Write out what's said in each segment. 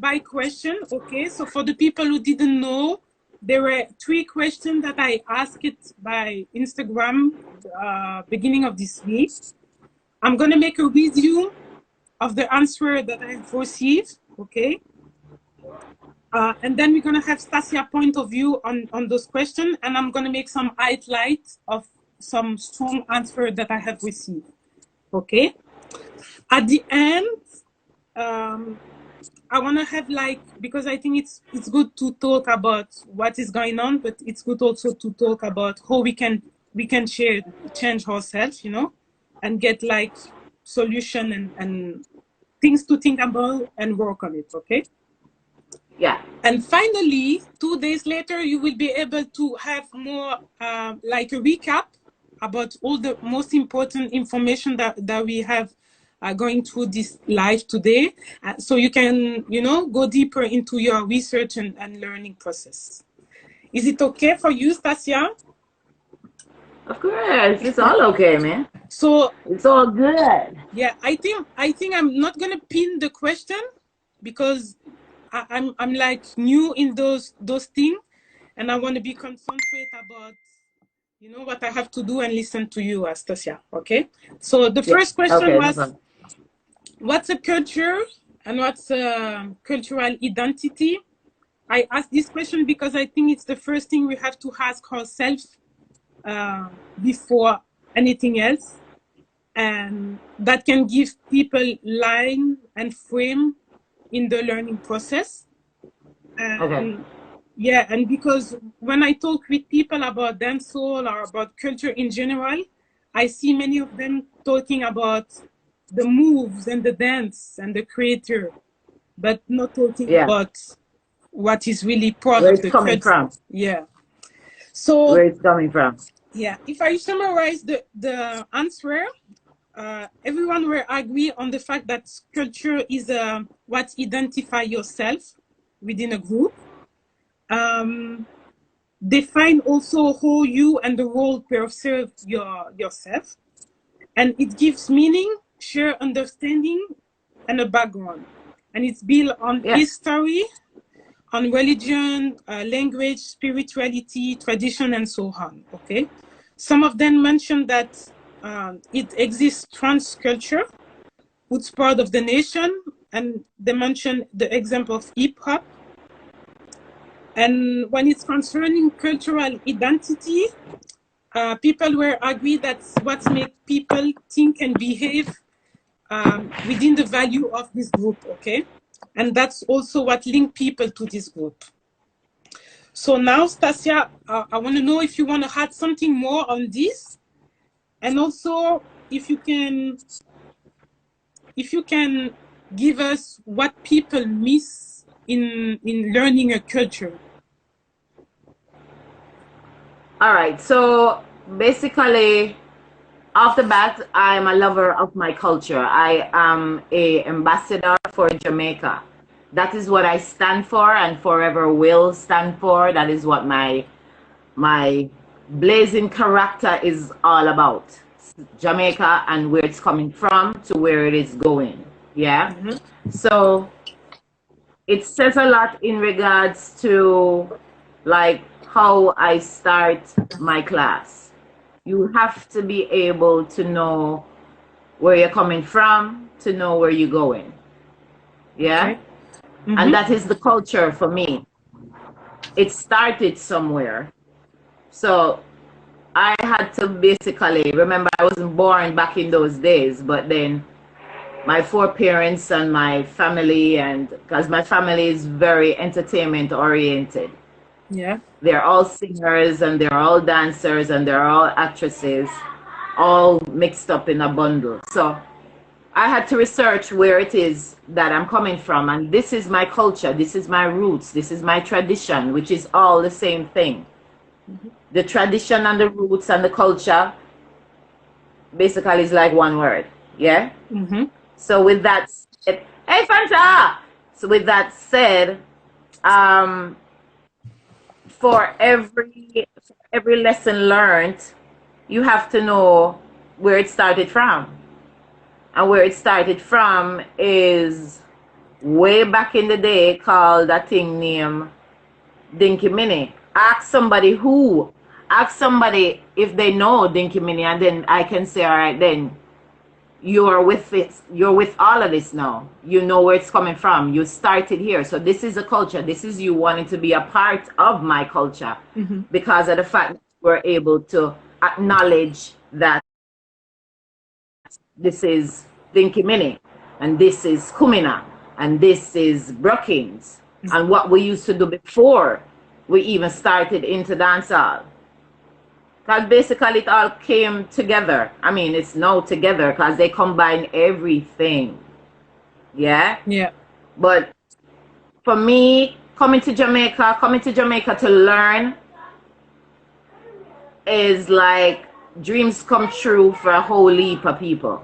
by question, okay? So for the people who didn't know, there were 3 questions that I asked it by Instagram beginning of this week. I'm going to make a review of the answer that I've received, okay? And then we're going to have Stacia point of view on those questions, and I'm going to make some highlights of some strong answer that I have received, okay? At the end, I want to have because I think it's good to talk about what is going on, but it's good also to talk about how we can change ourselves, you know, and get solution and things to think about and work on it, okay? Yeah. And finally, 2 days later, you will be able to have more a recap about all the most important information that we have going through this live today, so you can, you know, go deeper into your research and learning process. Is it okay for you, Stacia? Of course, it's all okay, man. So it's all good. Yeah, I think I'm not gonna pin the question because I'm new in those things, and I want to be concentrate about, you know, what I have to do and listen to you, Stacia. Okay. So the first question was, what's a culture and what's a cultural identity? I asked this question because I think it's the first thing we have to ask ourselves before anything else, and that can give people line and frame in the learning process. Yeah, and because when I talk with people about dancehall or about culture in general, I see many of them talking about the moves and the dance and the creator, but not talking about what is really part of the culture. From. Yeah. So where it's coming from. Yeah, if I summarize the answer, everyone will agree on the fact that culture is what identify yourself within a group. Define also how you and the world perceive yourself, and it gives meaning, share understanding, and a background, and it's built on history, on religion, language, spirituality, tradition, and so on. Okay, some of them mentioned that it exists trans culture, which is part of the nation, and they mentioned the example of hip hop. And when it's concerning cultural identity, people will agree that's what makes people think and behave within the value of this group, okay? And that's also what links people to this group. So now, Stacia, I want to know if you want to add something more on this, and also if you can give us what people miss in learning a culture. All right, so basically, off the bat, I'm a lover of my culture. I am an ambassador for Jamaica. That is what I stand for and forever will stand for. That is what my blazing character is all about. Jamaica and where it's coming from to where it is going. Yeah. So it says a lot in regards to how I start my class. You have to be able to know where you're coming from, to know where you're going. Yeah. Okay. And that is the culture for me. It started somewhere. So I had to basically, remember, I wasn't born back in those days, but then my 4 parents and my family, and because my family is very entertainment oriented. Yeah. They're all singers and they're all dancers and they're all actresses, all mixed up in a bundle. So I had to research where it is that I'm coming from, and this is my culture, this is my roots, this is my tradition, which is all the same thing. The tradition and the roots and the culture basically is like one word. Yeah. So with that said, hey Fanta! So with that said, for every lesson learned, you have to know where it started from. And where it started from is way back in the day called a thing named Dinky Mini. Ask somebody if they know Dinky Mini, and then I can say, all right, then you're with it. You're with all of this now. You know where it's coming from. You started here. So this is a culture. This is you wanting to be a part of my culture because of the fact that we're able to acknowledge that this is Dinky Mini, and this is Kumina, and this is Brookings, and what we used to do before we even started into dancehall. Because basically it all came together. I mean, it's now together because they combine everything. Yeah? Yeah. But for me, coming to Jamaica to learn is like dreams come true for a whole heap of people.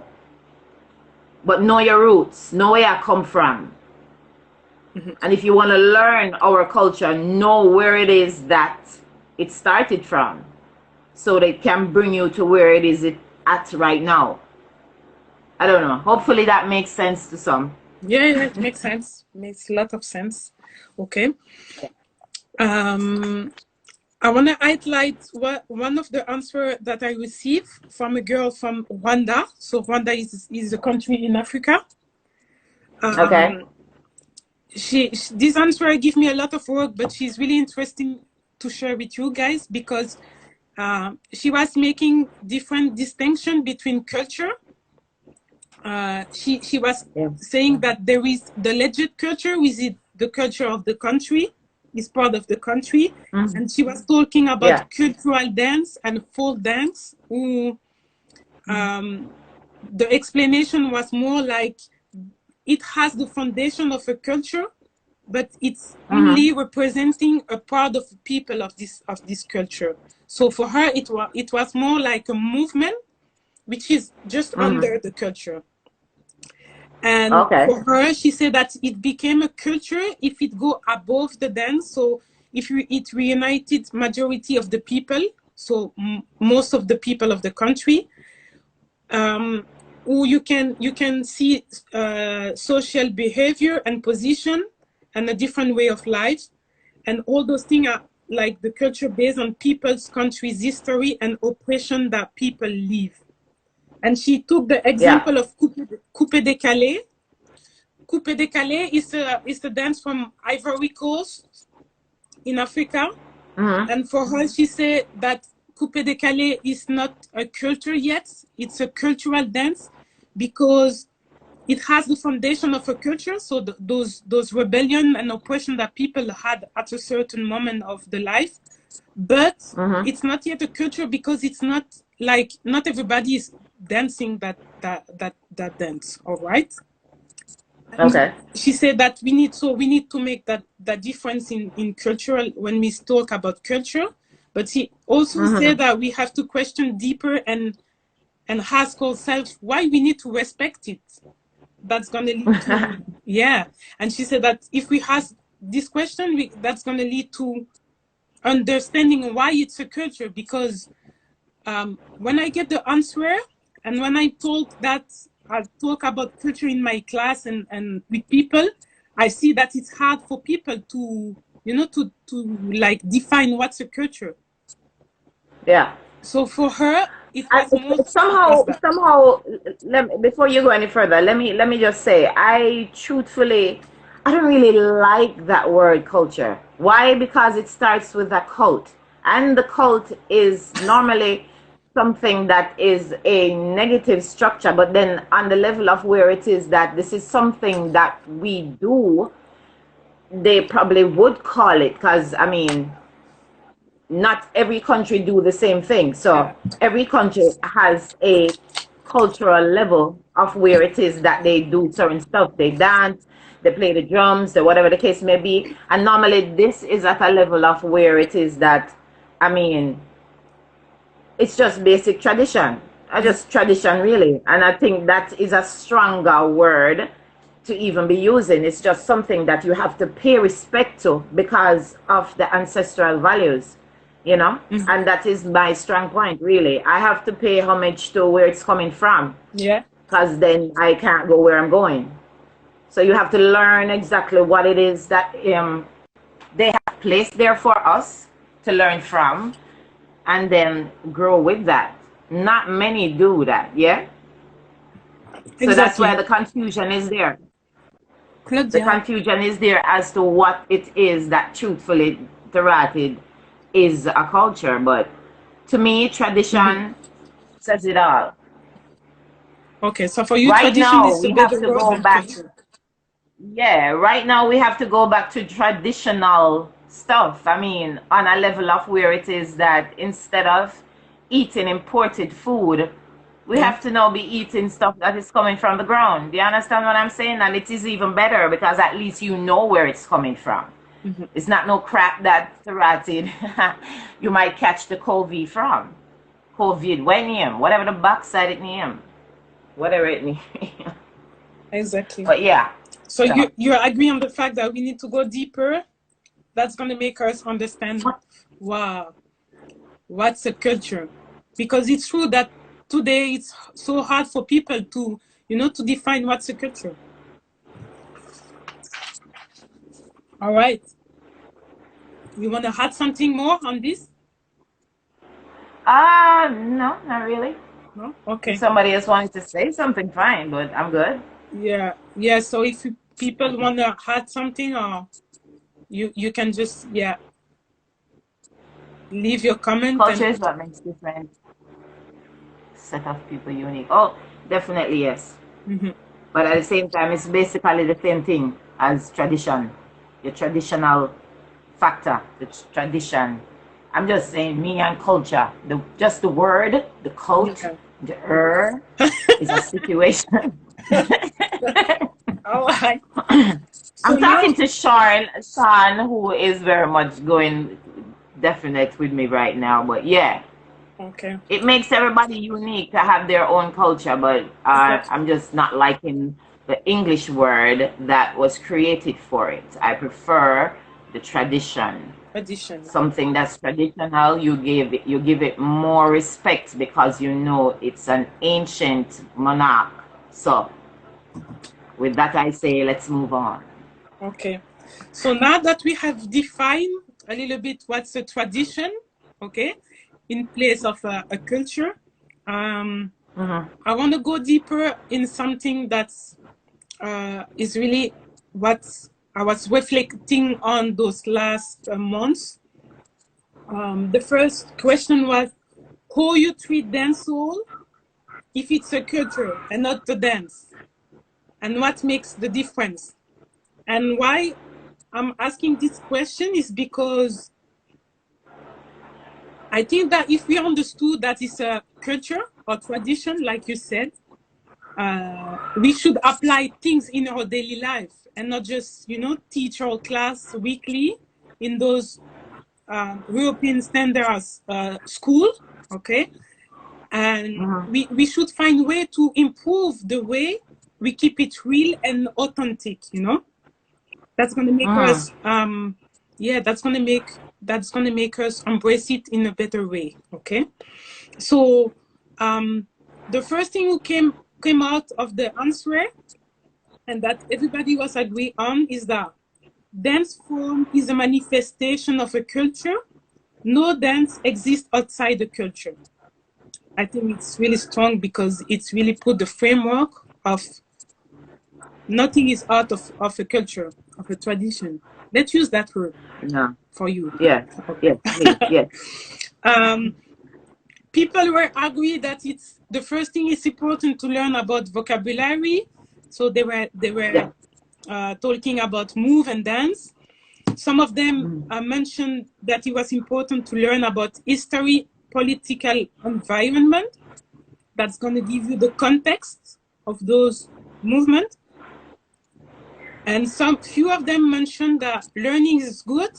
But know your roots, know where I come from. And if you want to learn our culture, know where it is that it started from, so that it can bring you to where it is at right now. I don't know. Hopefully that makes sense to some. Yeah, it makes sense. Makes a lot of sense. Okay. I want to highlight one of the answers that I received from a girl from Rwanda. So Rwanda is a country in Africa. Okay. This answer give me a lot of work, but she's really interesting to share with you guys because she was making different distinction between culture. She was saying that there is the legit culture, which is the culture of the country, is part of the country, and she was talking about cultural dance and folk dance. The explanation was more like it has the foundation of a culture, but it's only representing a part of the people of this culture. So for her, it was more like a movement, which is just under the culture. And for her, she said that it became a culture if it go above the dance. So if it reunited majority of the people, so most of the people of the country, who you can see social behavior and position and a different way of life, and all those things are like the culture based on people's country's history and oppression that people live. And she took the example of Coupé de Calais. Coupé de Calais is a dance from Ivory Coast in Africa. And for her, she said that Coupé de Calais is not a culture yet. It's a cultural dance because it has the foundation of a culture. So those rebellion and oppression that people had at a certain moment of the life. But it's not yet a culture because it's not like, not everybody is dancing that dance. All right. Okay. She said that we need to make that difference in cultural when we talk about culture. But she also said that we have to question deeper and ask ourselves why we need to respect it. That's going to lead to And she said that if we ask this question, that's going to lead to understanding why it's a culture. Because when I get the answer, and when I talk about culture in my class and with people, I see that it's hard for people to like define what's a culture. Yeah. So for her, it was somehow. Before you go any further, let me just say, I don't really like that word culture. Why? Because it starts with a cult, and the cult is normally something that is a negative structure. But then on the level of where it is that this is something that we do, they probably would call it, because I mean, not every country do the same thing. So every country has a cultural level of where it is that they do certain stuff. They dance, they play the drums, or whatever the case may be. And normally this is at a level of where it is that, I mean, it's just basic tradition. Just tradition, really. And I think that is a stronger word to even be using. It's just something that you have to pay respect to because of the ancestral values. And that is my strong point, really. I have to pay homage to where it's coming from. Yeah. Because then I can't go where I'm going. So you have to learn exactly what it is that they have placed there for us to learn from, and then grow with that. Not many do that, yeah? So that's why Exactly. the confusion is there. The Claudia. confusion is there as to what it is that truthfully Tarated is a culture. But to me, tradition says it all. Okay, so for you, Right tradition now, is a we have better to word go than back. culture. Yeah, right now we have to go back to traditional stuff. I mean, on a level of where it is that instead of eating imported food, we Yeah. have to now be eating stuff that is coming from the ground. Do you understand what I'm saying? And it is even better because at least you know where it's coming from. It's not no crap that Tarated you might catch the COVID from. COVID, when name, whatever the backside it name, whatever it name. Exactly. But yeah. So So. you agree on the fact that we need to go deeper. That's gonna make us understand, wow, what's a culture? Because it's true that today it's so hard for people to, to define what's a culture. All right. You want to add something more on this? No, not really. No? If Okay. somebody else wanted to say something, fine, but I'm good. Yeah. Yeah. So if people want to add something, or you can just, leave your comment. And Culture is what makes different set of people unique. Oh, definitely yes. But at the same time, it's basically the same thing as tradition. Your traditional factor, the tradition. I'm just saying me and culture. Just the word, the cult, yeah. the is a situation. All right. So I'm now, talking to Sean, who is very much going definite with me right now. But yeah, okay. it makes everybody unique to have their own culture. But Exactly. I'm just not liking the English word that was created for it. I prefer the tradition. Addition. Something that's traditional, you give it more respect because you know it's an ancient monarch. So with that, I say let's move on. Okay. So now that we have defined a little bit what's a tradition, okay, in place of a culture, I want to go deeper in something that's is really what I was reflecting on those last months. The first question was how you treat dancehall if it's a culture and not the dance, and what makes the difference. And why I'm asking this question is because I think that if we understood that it's a culture or tradition, like you said, we should apply things in our daily life and not just, teach our class weekly in those European standards school, okay? And we should find way to improve the way we keep it real and authentic, That's gonna make us that's gonna make us embrace it in a better way, okay? So the first thing who came out of the answer and that everybody was agree on is that dance form is a manifestation of a culture. No dance exists outside the culture. I think it's really strong because it's really put the framework of nothing is out of a culture, of a tradition. Let's use that word No. for you. Yeah. Okay. Yes. Me. Yes. People were agree that it's the first thing is important to learn about vocabulary. So they were talking about move and dance. Some of them mentioned that it was important to learn about history, political environment. That's going to give you the context of those movements. And some few of them mentioned that learning is good,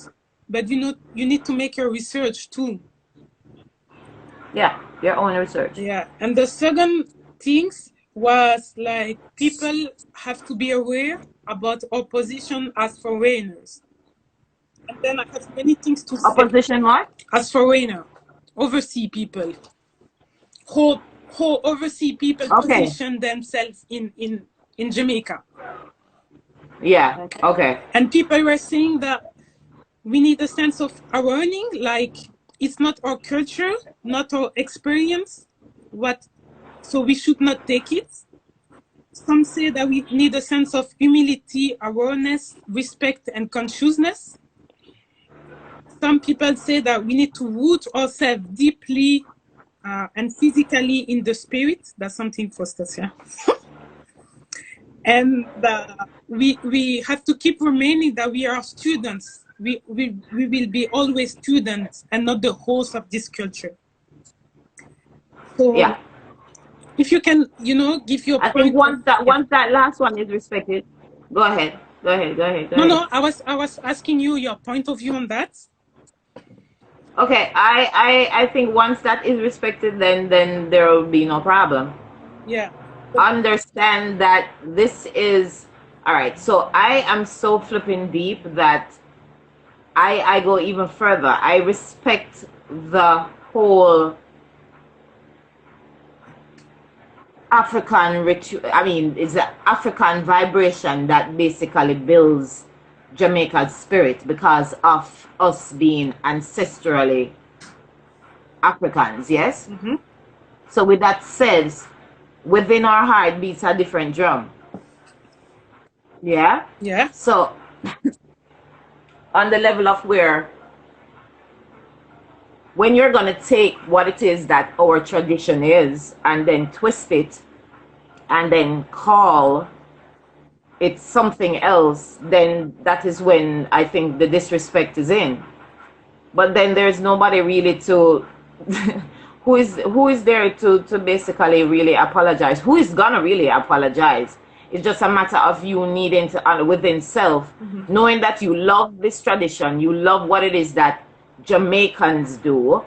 but you need to make your research too. Yeah. Your own research. Yeah. And the second things was like people have to be aware about our position as foreigners. And then I have many things to say. Opposition what? As foreigner, overseas people, how overseas people Okay. position themselves in Jamaica. Yeah. Okay. And people were saying that we need a sense of awareness, like it's not our culture, not our experience, so we should not take it. Some say that we need a sense of humility, awareness, respect, and consciousness. Some people say that we need to root ourselves deeply and physically in the spirit. That's something for Stacia. And we have to keep remaining that we are students. We will be always students and not the host of this culture. So Yeah. if you can, give your I think point. once that last one is respected. Go ahead. Go ahead. Go ahead. Go ahead. No, I was asking you your point of view on that. Okay, I think once that is respected, then there will be no problem. Yeah. Understand that this is all right. So I am so flipping deep that I go even further. I respect the whole African ritual. I mean, it's an African vibration that basically builds Jamaica's spirit because of us being ancestrally Africans, yes? Mm-hmm. So with that said, within our heart beats a different drum. Yeah? Yeah. So on the level of where when you're going to take what it is that our tradition is and then twist it and then call it something else, then that is when I think the disrespect is in. But then there's nobody really to who is there to basically really apologize. Who is gonna really apologize? It's just a matter of you needing to within self, knowing that you love this tradition, you love what it is that Jamaicans do.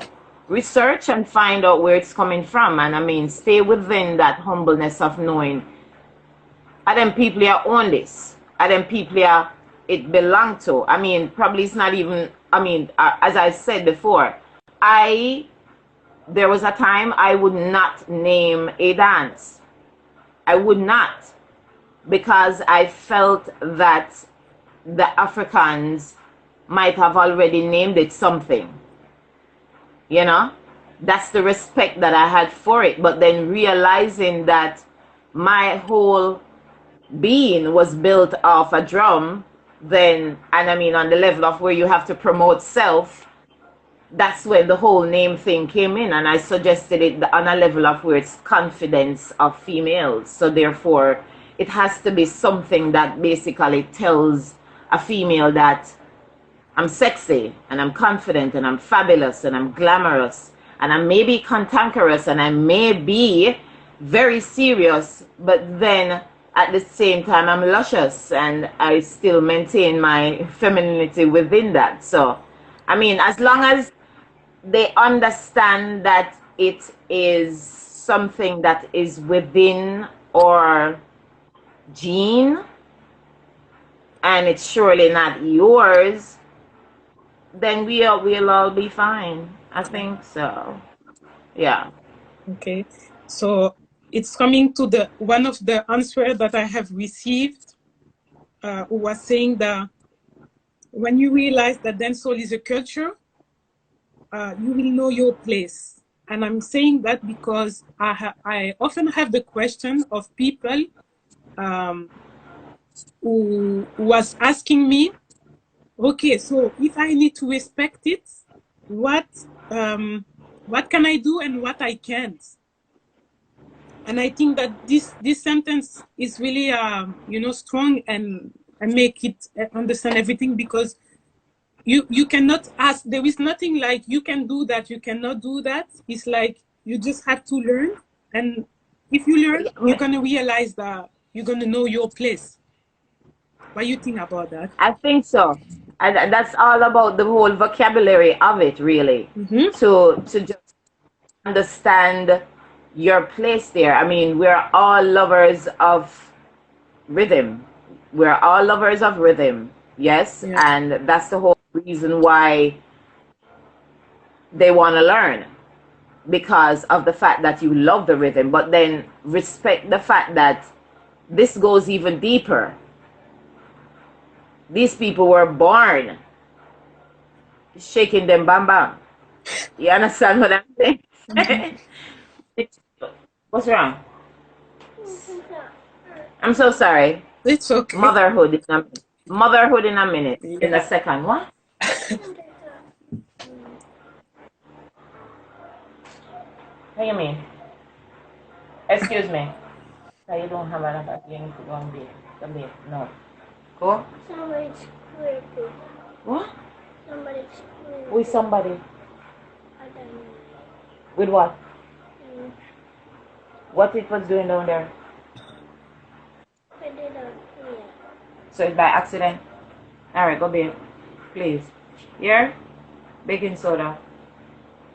Research and find out where it's coming from, and I mean stay within that humbleness of knowing I them people are own this. I them people are it belong to. I mean, probably it's not even. I mean, as I said before, there was a time I would not name a dance. I would not, because I felt that the Africans might have already named it something. You know, that's the respect that I had for it. But then realizing that my whole being was built off a drum, then, and I mean on the level of where you have to promote self, that's when the whole name thing came in, and I suggested it on a level of where it's confidence of females. So therefore it has to be something that basically tells a female that I'm sexy and I'm confident and I'm fabulous and I'm glamorous and I may be cantankerous and I may be very serious, but then at the same time I'm luscious and I still maintain my femininity within that. So I mean, as long as they understand that it is something that is within our gene and it's surely not yours, then we'll all be fine. I think so. Yeah. Okay. So it's coming to the one of the answers that I have received, who was saying that when you realize that dancehall is a culture, you will know your place. And I'm saying that because I often have the question of people who was asking me, okay, so if I need to respect it, what can I do and what I can't? And I think that this sentence is really strong and make it understand everything, because you cannot ask. There is nothing like you can do that, you cannot do that. It's like you just have to learn, and if you learn, you're gonna realize that you're gonna know your place. What do you think about that? I think so. And that's all about the whole vocabulary of it, really. To just understand your place there. I mean, we're all lovers of rhythm. We're all lovers of rhythm. Yes. Yeah. And that's the whole reason why they want to learn, because of the fact that you love the rhythm, but then respect the fact that this goes even deeper. These people were born shaking them bam bam. You understand what I'm saying? What's wrong? I'm so sorry. It's okay. Motherhood in a minute. Yeah. In a second. What? What do you mean? Excuse me. So you don't have enough. You need to go and bathe. Go bathe. No. Go. Somebody's screaming. What? Somebody's screaming. With somebody. I don't know. With what? Mm. What it was doing down there? I did not hear. So it's by accident? Alright, go bathe. Please. Here? Baking soda.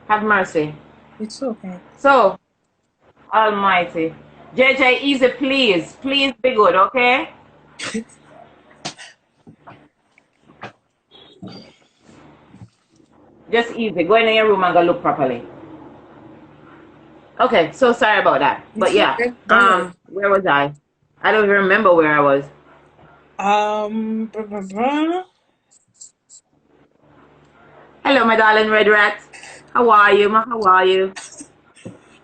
Have mercy. It's okay. So, Almighty. JJ, easy, please. Please be good, okay? Just easy. Go in your room and go look properly. Okay, so sorry about that. But It's yeah, okay. Don't worry. where was I? I don't even remember where I was. Blah, blah, blah. Hello, my darling red rat. How are you, ma? How are you?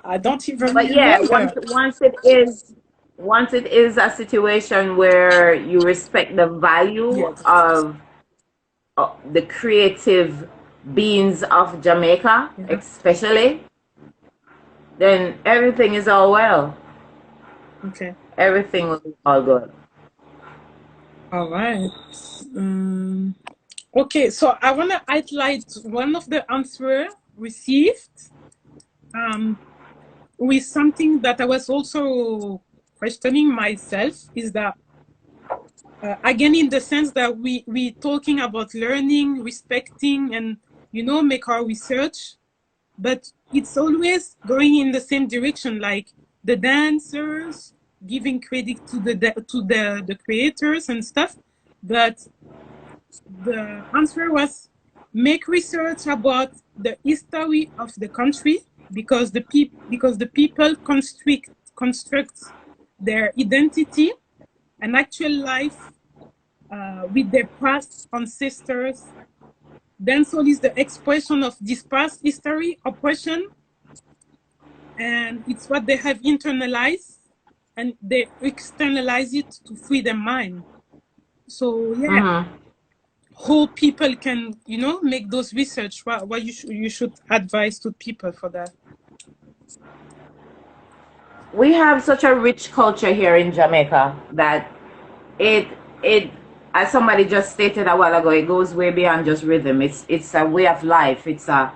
I don't even But yeah, remember. once it is a situation where you respect the value Yes. of the creative beings of Jamaica, especially, then everything is all well. Okay. Everything will be all good. All right. Okay, so I want to highlight one of the answers received with something that I was also questioning myself, is that again, in the sense that we talking about learning, respecting, and make our research, but it's always going in the same direction, like the dancers giving credit to the creators and stuff. But the answer was make research about the history of the country, because the people construct their identity and actual life with their past ancestors. Dancehall is the expression of this past history, oppression, and it's what they have internalized, and they externalize it to free their mind. So yeah, how people can make those research. What you should advise to people for that. We have such a rich culture here in Jamaica that it as somebody just stated a while ago, it goes way beyond just rhythm. It's a way of life. It's a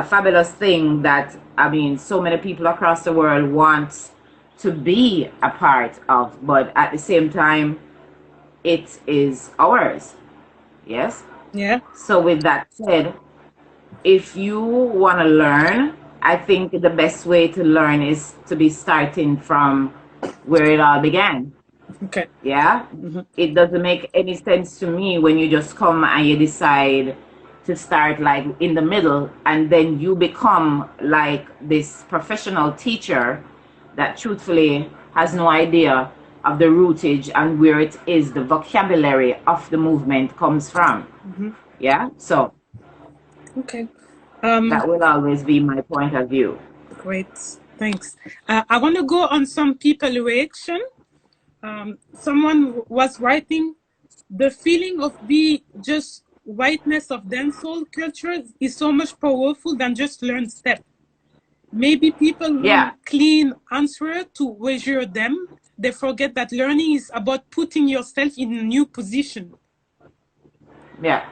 fabulous thing that, I mean, so many people across the world want to be a part of, but at the same time, it is ours. Yes? Yeah. So with that said, if you want to learn, I think the best way to learn is to be starting from where it all began. Okay. Yeah? It doesn't make any sense to me when you just come and you decide to start like in the middle, and then you become like this professional teacher that truthfully has no idea of the rootage and where it is the vocabulary of the movement comes from. Yeah? So Okay. that will always be my point of view. Great, thanks. I want to go on some people reaction. Someone was writing, the feeling of the just whiteness of dancehall culture is so much powerful than just learn step. Maybe people want clean answer to measure them. They forget that learning is about putting yourself in a new position. Yeah.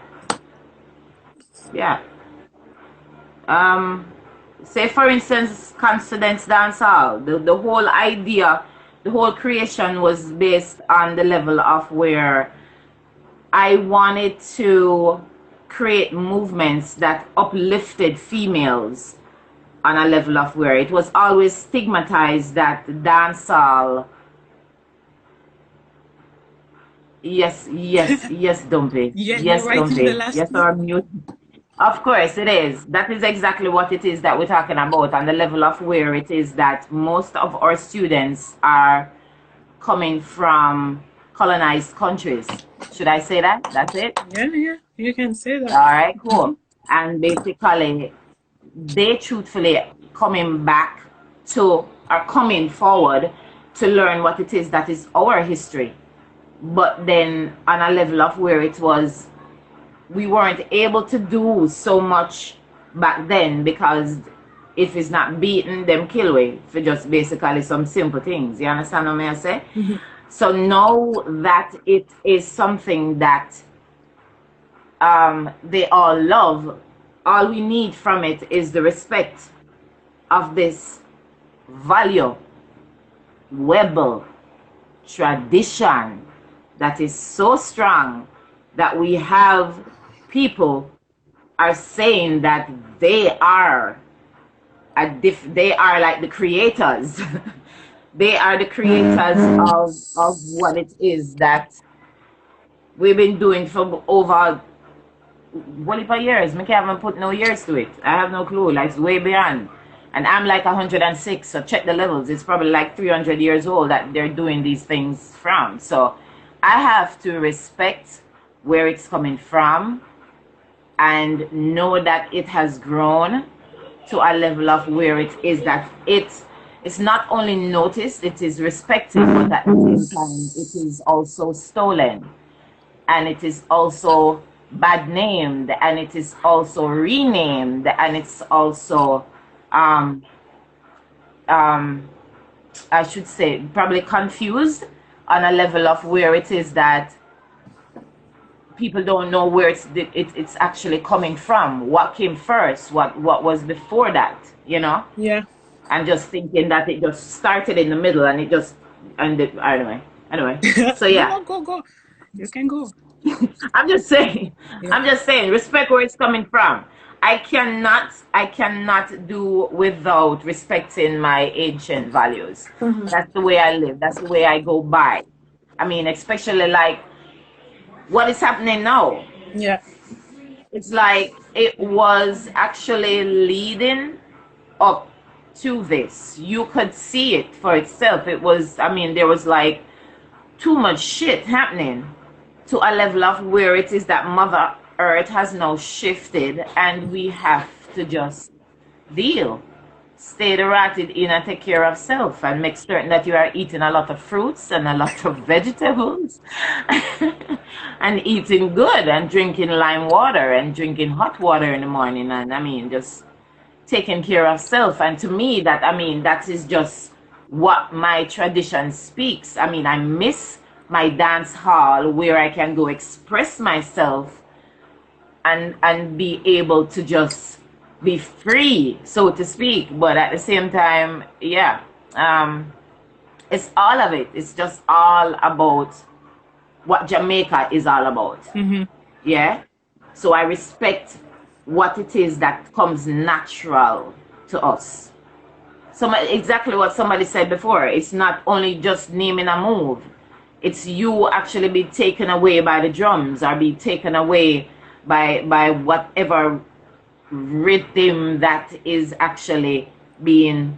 Say for instance, Confidence Dancehall. The whole idea, the whole creation was based on the level of where I wanted to create movements that uplifted females on a level of where it was always stigmatized that dancehall. Yes, Dumpy. Yeah, Yes, you're right in the Dumpy. last Yes, or mute. Of course it is. That is exactly what it is that we're talking about, on the level of where it is that most of our students are coming from colonized countries. Should I say that? That's it? Yeah, you can say that. All right, cool. And basically, they truthfully coming back to, or coming forward to learn what it is that is our history. But then on a level of where it was, we weren't able to do so much back then, because if it's not beaten, them kill we for just basically some simple things. You understand what I say? So know that it is something that they all love. All we need from it is the respect of this value, Webbel tradition that is so strong that we have people are saying that they are they are like the creators. They are the creators of what it is that we've been doing for over what years. I can't even put no years to it. I have no clue. Like, it's way beyond. And I'm like 106, so check the levels. It's probably like 300 years old that they're doing these things from. So I have to respect where it's coming from and know that it has grown to a level of where it is that it's not only noticed, it is respected, but at the same time, it is also stolen. And it is also bad named, and it is also renamed, and it's also, I should say, probably confused on a level of where it is that people don't know where it's actually coming from. What came first? What was before that? You know? Yeah. And just thinking that it just started in the middle and it just ended. Anyway. So yeah. Go. You can go. I'm just saying. Yeah. I'm just saying. Respect where it's coming from. I cannot do without respecting my ancient values. That's the way I live. That's the way I go by. I mean, especially like what is happening now. Yeah. It's like it was actually leading up to this. You could see it for itself. It was, I mean, there was like too much shit happening to a level of where it is that Mother Earth has now shifted, and we have to just deal. Stay the ratted in and take care of self, and make certain that you are eating a lot of fruits and a lot of vegetables and eating good and drinking lime water and drinking hot water in the morning, and I mean just taking care of self. And to me, that, I mean, that is just what my tradition speaks. I mean, I miss my dance hall where I can go express myself and be able to just be free, so to speak. But at the same time, yeah, it's all of it. It's just all about what Jamaica is all about. Yeah. So I respect what it is that comes natural to us. So exactly what somebody said before. It's not only just naming a move. It's you actually be taken away by the drums, or be taken away by whatever rhythm that is actually being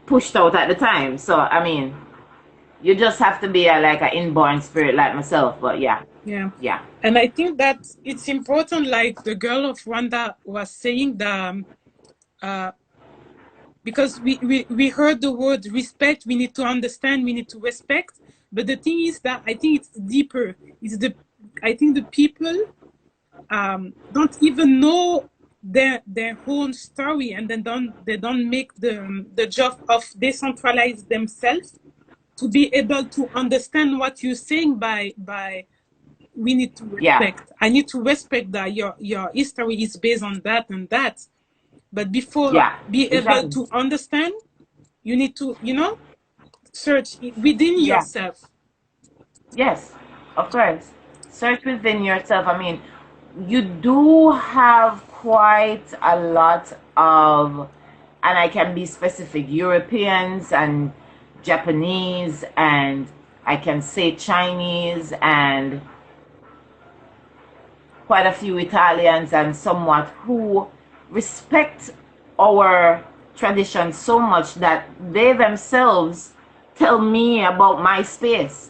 pushed out at the time. So I mean, you just have to be like an inborn spirit like myself. But yeah. And I think that it's important, like the girl of Rwanda was saying, that because we heard the word respect, we need to understand, we need to respect. But the thing is that I think it's deeper. I think the people don't even know their own story, and then they don't make the job of decentralize themselves to be able to understand what you're saying by we need to respect. I need to respect that your history is based on that and that. But before be able to understand, you need to, search within yourself. Yes, of course. Search within yourself. I mean, you do have quite a lot of, and I can be specific, Europeans and Japanese, and I can say Chinese, and quite a few Italians and somewhat, who respect our tradition so much that they themselves tell me about my space.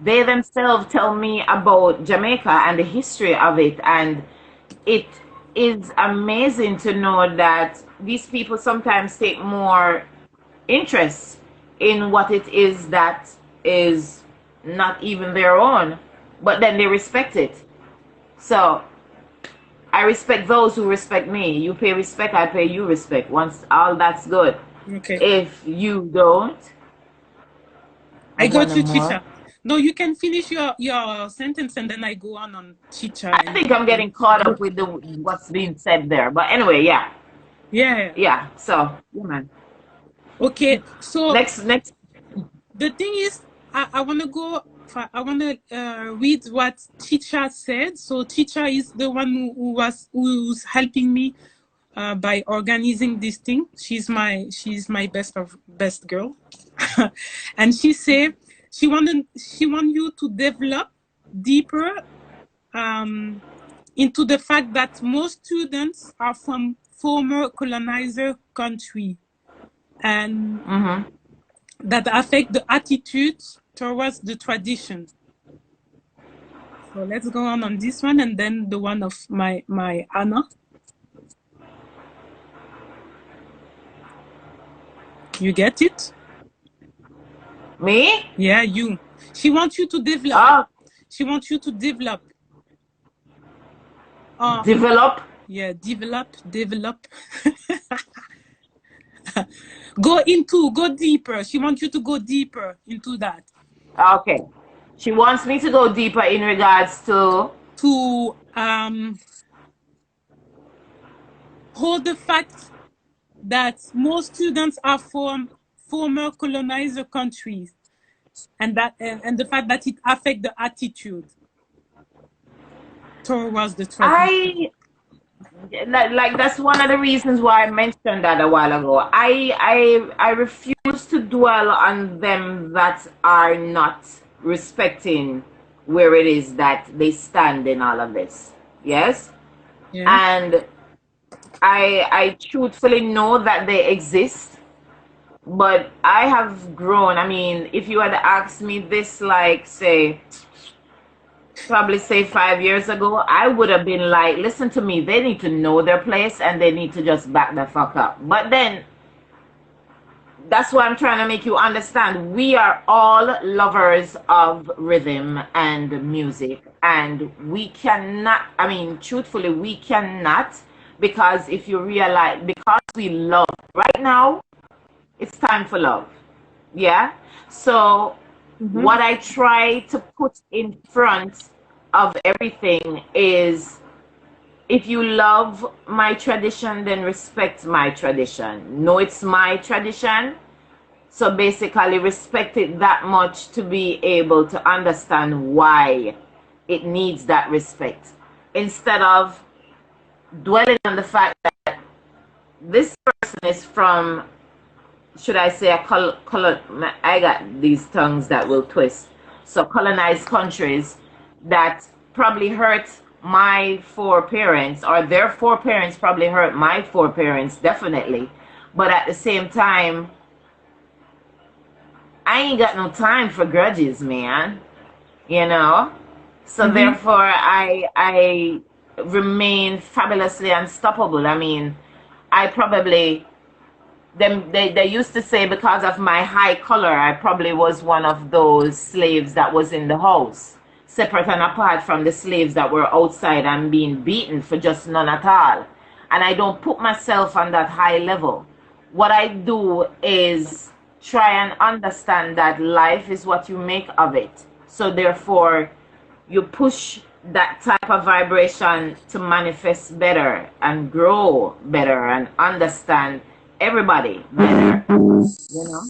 they themselves tell me about Jamaica and the history of it, and it is amazing to know that these people sometimes take more interest in what it is that is not even their own, but then they respect it. So I respect those who respect me. You pay respect, I pay you respect. Once all that's good. Okay. If you don't, I got you, more. Chicha. No, you can finish your sentence and then I go on Chicha. I think I'm getting caught up with what's being said there. But anyway, yeah. Yeah. Yeah. So, yeah, man. Okay. So Next. the thing is, I want to go. I want to read what Chicha said. So Chicha is the one who's helping me by organizing this thing. She's my best girl, and she said she want you to develop deeper into the fact that most students are from former colonizer country, and that affect the attitudes towards the tradition. So let's go on this one, and then the one of my Anna. You get it? Me? Yeah, you. She wants you to develop. Oh. She wants you to develop. Develop? Yeah, develop. Go deeper. She wants you to go deeper into that. Okay. She wants me to go deeper in regards to hold the fact that most students are from former colonizer countries, and the fact that it affects the attitude towards the tradition. Like that's one of the reasons why I mentioned that a while ago. I refuse to dwell on them that are not respecting where it is that they stand in all of this. Yes? Yeah. And I truthfully know that they exist, but I have grown. I mean, if you had asked me this, like, say, probably say 5 years ago, I would have been like, listen to me, they need to know their place and they need to just back the fuck up. But then, that's why I'm trying to make you understand. We are all lovers of rhythm and music, and we cannot, I mean, truthfully, we cannot, because if you realize, because we love, right now, it's time for love. Yeah? So, what I try to put in front of everything is, if you love my tradition, then respect my tradition. Know it's my tradition. So basically respect it that much to be able to understand why it needs that respect. Instead of dwelling on the fact that this person is from, should I say, I got these tongues that will twist. So colonized countries that probably hurt my foreparents, or their foreparents probably hurt my foreparents, definitely. But at the same time, I ain't got no time for grudges, man. You know? So therefore, I remain fabulously unstoppable. I mean, I probably... They used to say because of my high color, I probably was one of those slaves that was in the house, separate and apart from the slaves that were outside and being beaten for just none at all. And I don't put myself on that high level. What I do is try and understand that life is what you make of it. So therefore, you push that type of vibration to manifest better and grow better and understand everybody better, you know?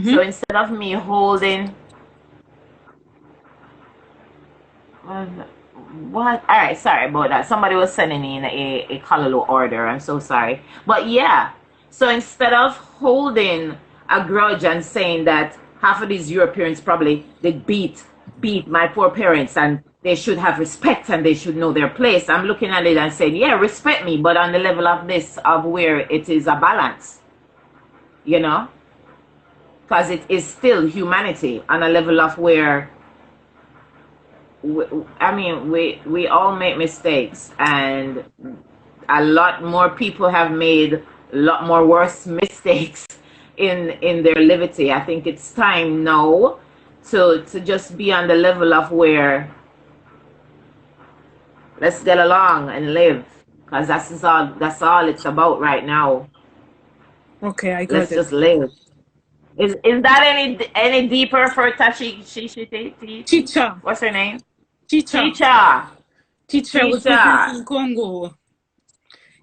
So instead of me holding... What? All right, sorry about that. Somebody was sending in a Kalalo order. I'm so sorry. But yeah, so instead of holding a grudge and saying that half of these Europeans probably did beat my foreparents and they should have respect and they should know their place, I'm looking at it and saying, yeah, respect me, but on the level of this, of where it is a balance, you know? Because it is still humanity on a level of where I mean, we all make mistakes, and a lot more people have made a lot more worse mistakes in their liberty. I think it's time now to just be on the level of where let's get along and live, because that's all it's about right now. Okay, I got Let's it. just live. Is that any deeper for Tashi? Chicha. What's her name? Chicha. Chicha. Chicha Chicha. representing Congo.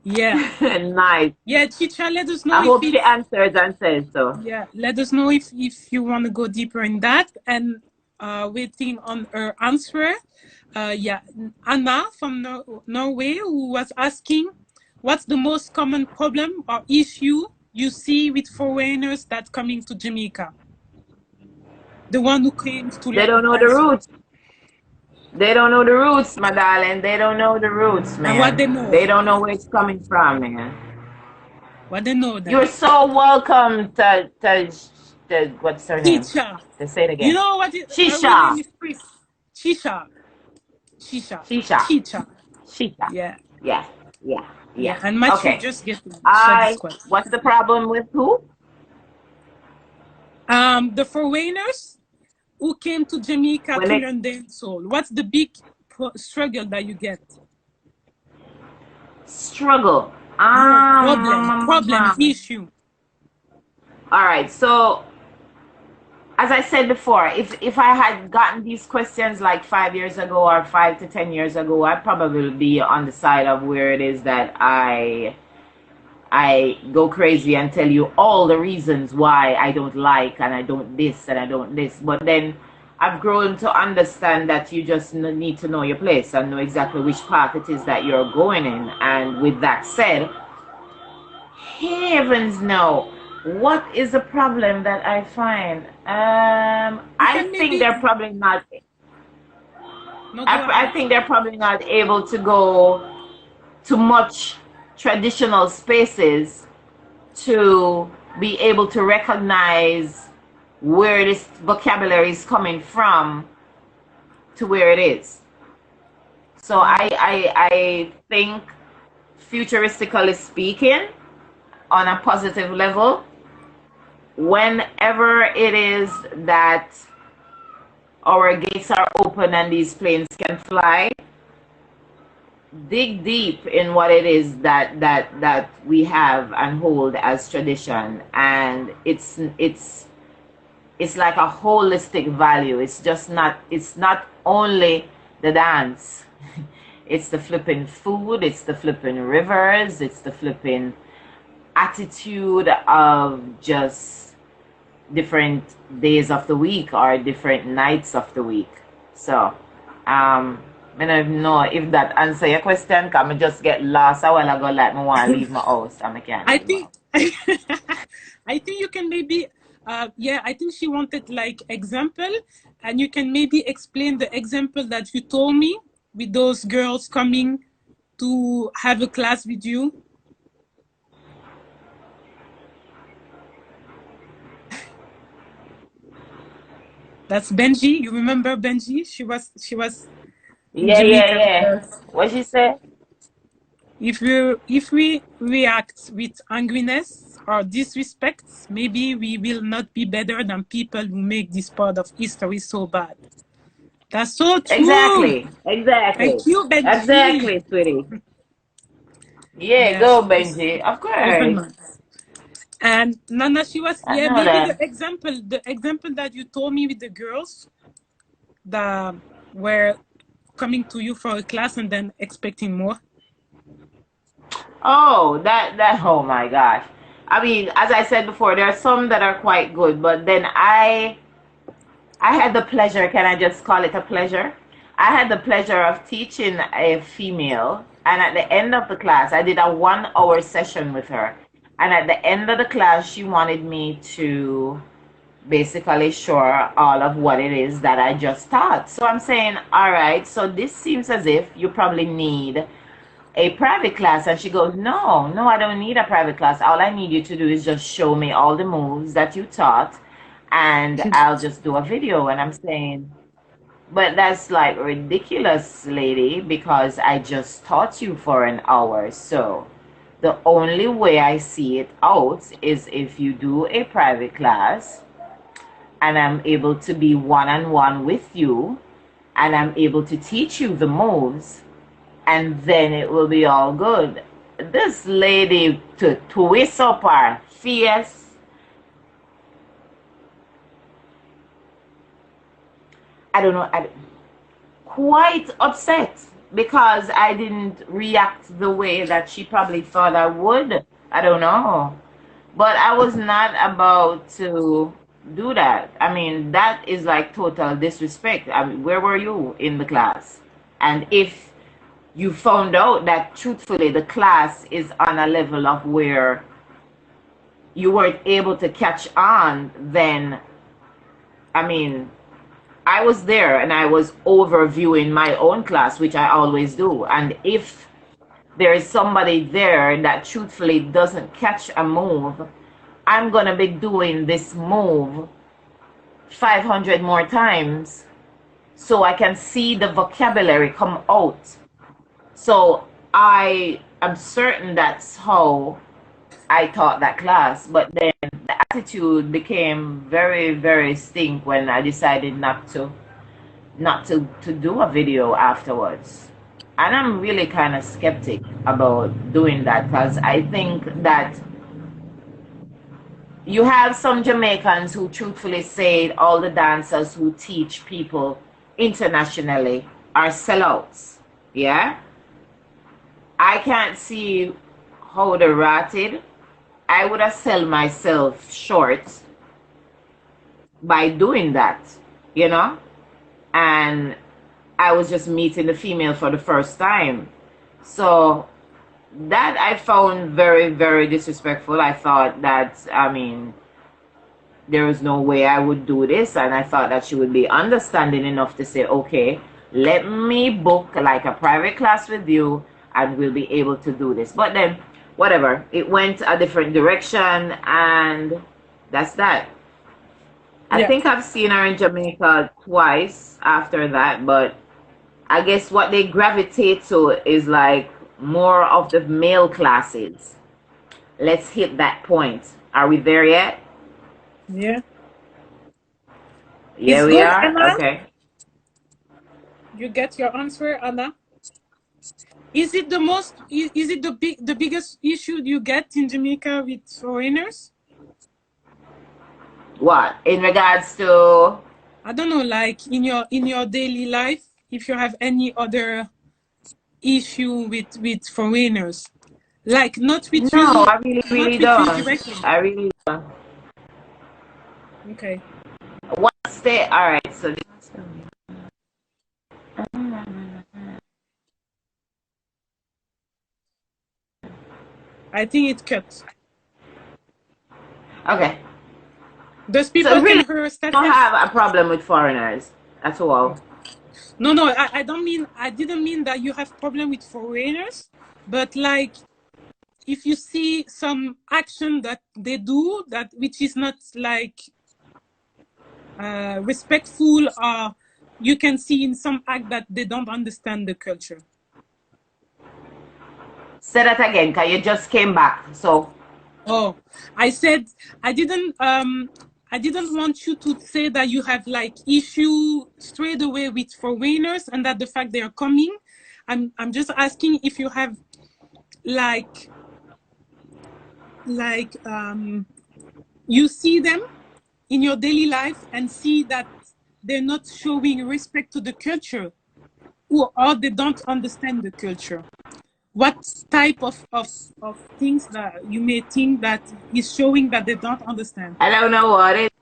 Yeah. Nice. Yeah, Chicha, let us know I if hope she it's... answers and says so. Yeah, let us know if you want to go deeper in that. And waiting on her answer. Yeah, Anna from Norway, who was asking, what's the most common problem or issue you see with foreigners that coming to Jamaica? The one who came to They learn don't know the dancing. roots. They don't know the roots, my darling. They don't know the roots, man. And what they know? They don't know where it's coming from, man. What they know then? You're so welcome to what's her name? Chicha. To say it again. You know what? Her real Shisha. name is Chris. Shisha. Shisha. Shisha. Chicha. Shisha. Yeah. Yeah. Yeah. Yeah. Yeah. And Matthew Okay. just get to share this question. What's the problem with who? The foreigners who came to Jamaica to learn dancehall. What's the big struggle that you get? Struggle. Problem, issue. All right. So, as I said before, if I had gotten these questions like 5 years ago or 5 to 10 years ago, I'd probably be on the side of where it is that I go crazy and tell you all the reasons why I don't like and I don't this and I don't this. But then I've grown to understand that you just need to know your place and know exactly which path it is that you're going in. And with that said, heavens no. What is the problem that I find? I think they're probably not. I think they're probably not able to go to much traditional spaces to be able to recognize where this vocabulary is coming from to where it is. So I think, futuristically speaking, on a positive level, whenever it is that our gates are open and these planes can fly, dig deep in what it is that we have and hold as tradition, and it's like a holistic value. It's not only the dance. It's the flipping food, it's the flipping rivers, it's the flipping attitude of just different days of the week or different nights of the week. So I don't know if that answer your question, because I just get lost a while ago, like I want to leave my house and I can't. I think I think you can maybe I think she wanted like example, and you can maybe explain the example that you told me with those girls coming to have a class with you. That's Benji. You remember Benji? She was in Jamaica with us. What she say? If we react with angriness or disrespect, maybe we will not be better than people who make this part of history so bad. That's so true. Exactly. Thank you, Benji. Exactly, sweetie. Yeah, go Benji. Of course. And Nana, she was maybe that. the example that you told me with the girls that were coming to you for a class and then expecting more. Oh, oh my gosh. I mean, as I said before, there are some that are quite good, but then I had the pleasure, can I just call it a pleasure? I had the pleasure of teaching a female, and at the end of the class, I did a 1-hour session with her. And at the end of the class, she wanted me to basically show her all of what it is that I just taught. So I'm saying, all right, so this seems as if you probably need a private class. And she goes, no, I don't need a private class. All I need you to do is just show me all the moves that you taught, and I'll just do a video. And I'm saying, But that's like ridiculous, lady, because I just taught you for an hour. So the only way I see it out is if you do a private class and I'm able to be one-on-one with you and I'm able to teach you the moves, and then it will be all good. This lady to twist up her face, I don't know, quite upset because I didn't react the way that she probably thought I would. I don't know. But I was not about to do that. I mean, that is like total disrespect. I mean, where were you in the class? And if you found out that truthfully the class is on a level of where you weren't able to catch on, then, I mean, I was there and I was overviewing my own class, which I always do. And if there is somebody there that truthfully doesn't catch a move, I'm going to be doing this move 500 more times so I can see the vocabulary come out. So I am certain that's how I taught that class. But then the attitude became very, very stink when I decided not to do a video afterwards. And I'm really kind of skeptic about doing that because I think that you have some Jamaicans who truthfully say all the dancers who teach people internationally are sellouts. Yeah? I can't see how they're ratted. I would have sell myself short by doing that, you know? And I was just meeting the female for the first time. So that I found very, very disrespectful. I thought that, I mean, there was no way I would do this. And I thought that she would be understanding enough to say, okay, let me book like a private class with you and we'll be able to do this. But then, whatever, it went a different direction and that's that. I think I've seen her in Jamaica twice after that, but I guess what they gravitate to is like more of the male classes. Let's hit that point. Are we there yet? Yeah. Yeah, It's we good, are? Anna. Okay. You get your answer, Anna. Is it the biggest issue you get in Jamaica with foreigners? What? In regards to... I don't know, like in your daily life, if you have any other issue with foreigners, like not with No, you, I really, not really with you don't. directly. I really don't. Okay. What state? All right, so this... I think it cuts. Okay. Those So people really, can hear I don't Stacia. have a problem with foreigners at all. No, I don't mean, I didn't mean that you have problem with foreigners, but like if you see some action that they do that which is not like respectful, or you can see in some act that they don't understand the culture. Say that again, because you just came back. So... Oh, I said I didn't want you to say that you have like issue straight away with foreigners and that the fact they are coming. I'm just asking if you have like you see them in your daily life and see that they're not showing respect to the culture, or they don't understand the culture. What type of things that you may think that is showing that they don't understand? I don't know what it...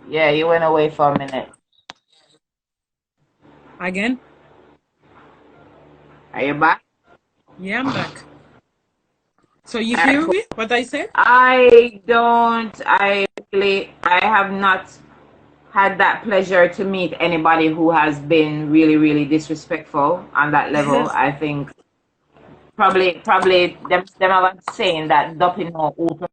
Yeah, you went away for a minute. Again? Are you back? Yeah, I'm back. So you hear me, what I said? I have not had that pleasure to meet anybody who has been really, really disrespectful on that level. I think probably them are saying that doping no open.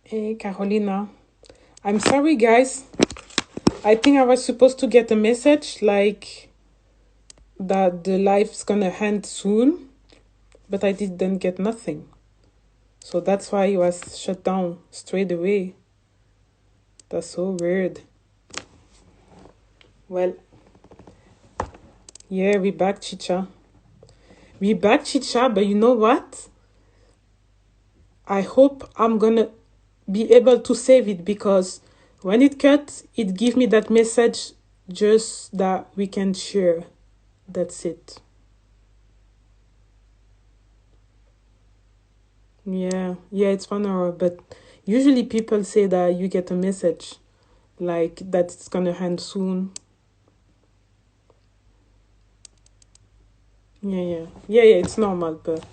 Hey, Carolina. I'm sorry, guys. I think I was supposed to get a message like that the life's gonna end soon, but I didn't get nothing. So that's why it was shut down straight away. That's so weird. Well, yeah, we back, Chicha. We back, Chicha, but you know what? I hope I'm gonna be able to save it because when it cuts, it give me that message just that we can share. That's it. Yeah, it's 1 hour, but usually people say that you get a message like that it's gonna end soon. Yeah, it's normal, but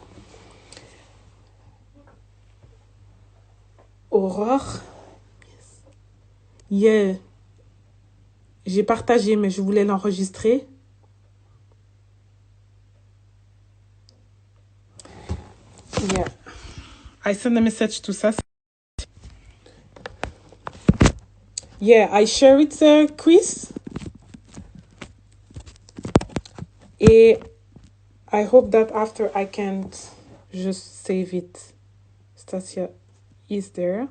Aurore, yeah, j'ai partagé, mais je voulais l'enregistrer. Yeah, I sent a message to Sass. Yeah, I share it, Chris. Et I hope that after I can just save it. Stacia is there.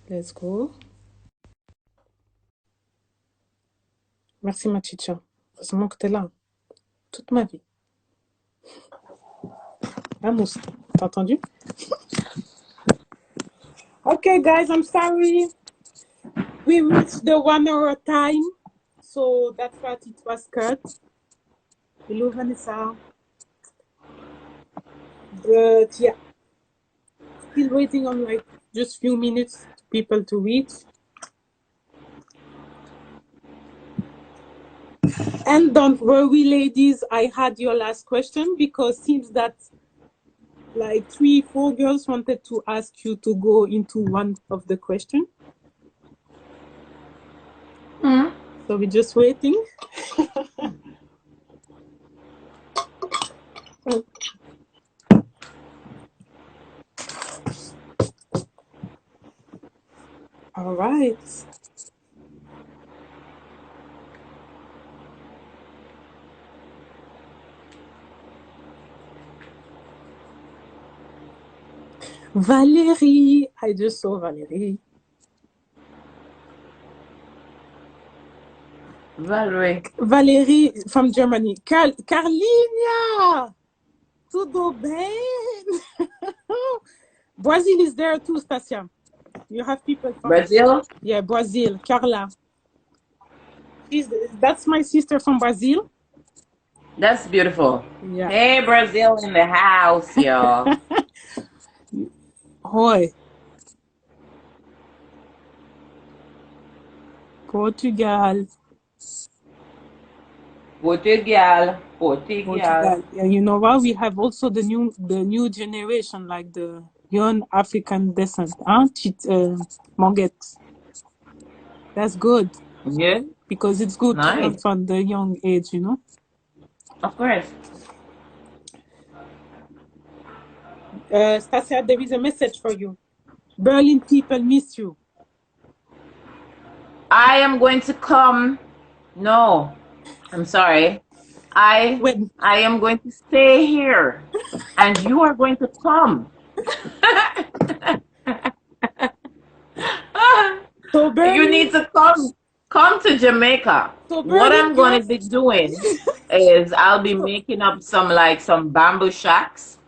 Let's go. Merci, ma chicha. Heureusement que t'es là. Toute ma vie. Vamos. T'as entendu? Okay, guys, I'm sorry. We reached the 1 hour time. So that's why it was cut. Hello, Vanessa. But yeah, still waiting on like just few minutes people to reach. And don't worry, ladies, I had your last question because seems that like 3-4 girls wanted to ask you to go into one of the question. So we're just waiting. All right. Valerie. I just saw Valerie. Valerie from Germany. Carlinha! Tudo bem? Brazil is there too, Stacia. You have people from Brazil? Yeah, Brazil. Carla. That's my sister from Brazil. That's beautiful. Yeah. Hey, Brazil in the house, y'all. Oi. Portugal. Portugal. Yeah, you know what? We have also the new generation, like the young African descent, huh? Monget. That's good. Yeah. Because it's good to learn Nice. from the young age, you know. Of course. Stacia, there is a message for you. Berlin people miss you. I am going to come. No, I'm sorry. I am going to stay here, and you are going to come. So Berlin, you need to come to Jamaica. So what I'm going to girls, be doing is I'll be making up some bamboo shacks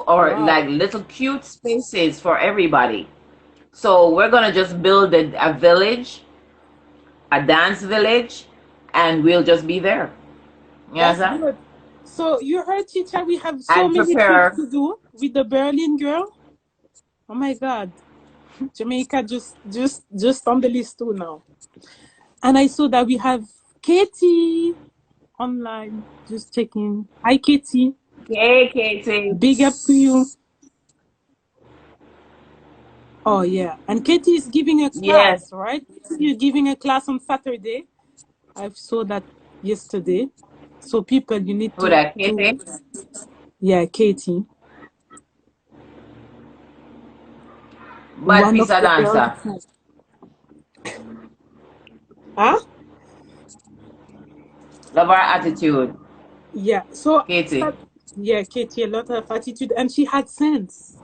or like little cute spaces for everybody. So we're gonna just build a village, a dance village, and we'll just be there. That's good. So you heard, Chicha, we have so And many prepare. things to do with the Berlin girl. Oh my God, Jamaica just on the list too now. And I saw that we have Katie online, just checking. Hi, Katie. Hey, Katie. Big up to you. Oh yeah, and Katie is giving a class, right? You're giving a class on Saturday. I saw that yesterday. So people, you need to. Who that, Katie? Yeah, Katie. Bad One piece of of the girls. dancer. Huh? Love her attitude. Yeah. So, Katie. yeah, Katie, a lot of attitude, and she had sense.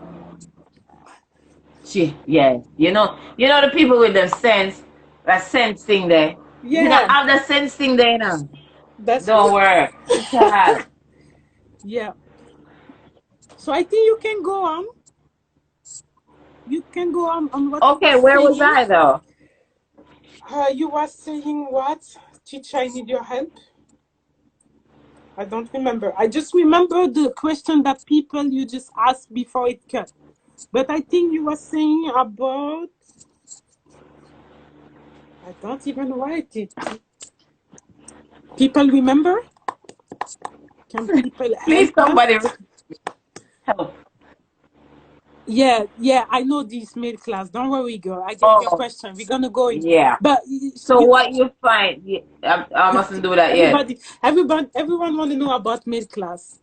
Yeah. You know the people with the sense, that sense thing there. If you don't Yeah, have the sense thing there now, that's don't true. worry. Child. Yeah. So I think you can go on. You can go on what you were Okay, where was saying. I though? You were saying what? Teacher, I need your help. I don't remember. I just remember the question that people you just asked before it cut. But I think you were saying about. I don't even write it. People remember? Can people Please, help us? somebody help. Yeah, I know this mail class. Don't worry, girl. I get your Oh, question. We're gonna go in. yeah. But So what you find? I mustn't do that yet. everyone want to know about mail class.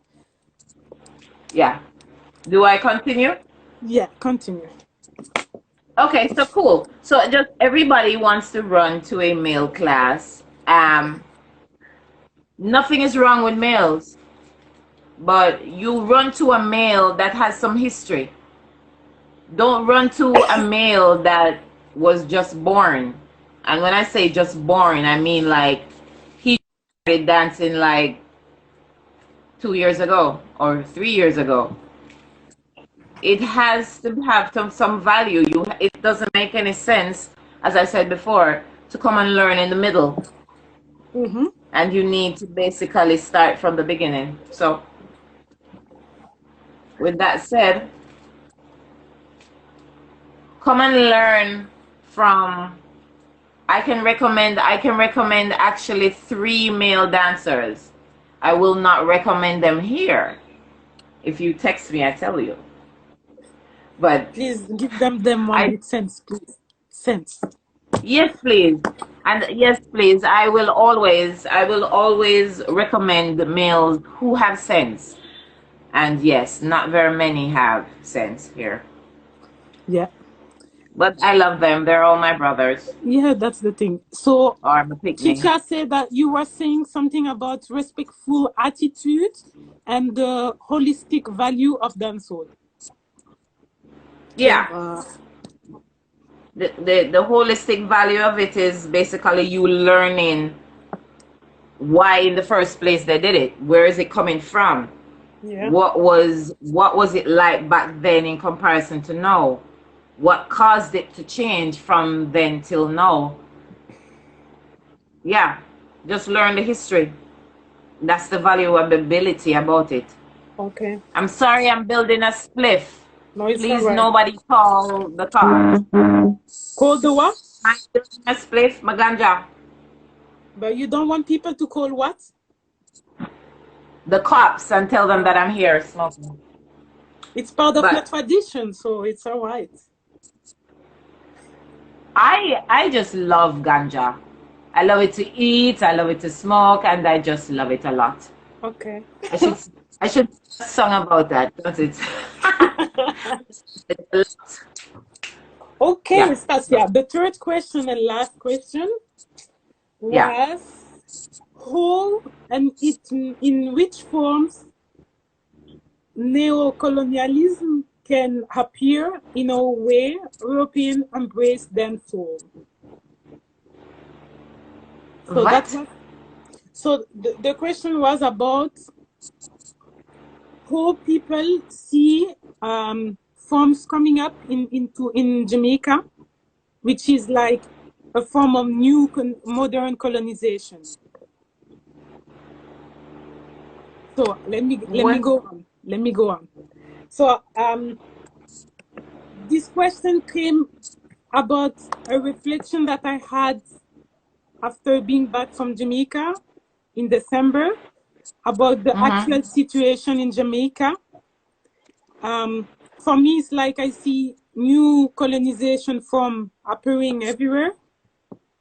Yeah. Do I continue? Yeah, continue. Okay, so cool. So just everybody wants to run to a male class. Nothing is wrong with males, but you run to a male that has some history. Don't run to a male that was just born. And when I say just born, I mean like he started dancing like 2 years ago or 3 years ago. It has to have some value. It doesn't make any sense, as I said before, to come and learn in the middle. Mm-hmm. And you need to basically start from the beginning. So with that said, come and learn from I can recommend actually 3 male dancers. I will not recommend them here. If you text me, I tell you. But Please give them one I with sense, please. Sense. yes, please. And yes, please. I will always recommend the males who have sense. And yes, not very many have sense here. Yeah. But I love them. They're all my brothers Yeah, that's the thing. So or my picnic. teacher said that you were saying something about respectful attitude and the holistic value of dancehall. Yeah. Uh, The holistic value of it is basically you learning why in the first place they did it. Where is it coming from? yeah. What was it like back then in comparison to now? What caused it to change from then till now? Yeah, just learn the history. That's the valuability about it. Okay. I'm sorry, I'm building a spliff. No, it's all Please, right. nobody call the cops. Call the what? I'm building a spliff, Maganja. But you don't want people to call what? The cops and tell them that I'm here smoking. It's part of your But tradition, so it's all right. I just love ganja. I love it to eat, I love it to smoke, and I just love it a lot. Okay. I should I should sing a song about that, don't it? It's a lot. Okay, Yeah. Stacia. The third question and last question Yeah. was who and it in which forms neocolonialism can appear in a way European embrace dancehall. So that What? was so the question was about how people see forms coming up in Jamaica, which is like a form of new modern colonization. So let me What? go on. Let me go on. So this question came about a reflection that I had after being back from Jamaica in December about the actual situation in Jamaica. For me, it's like I see new colonization from appearing everywhere.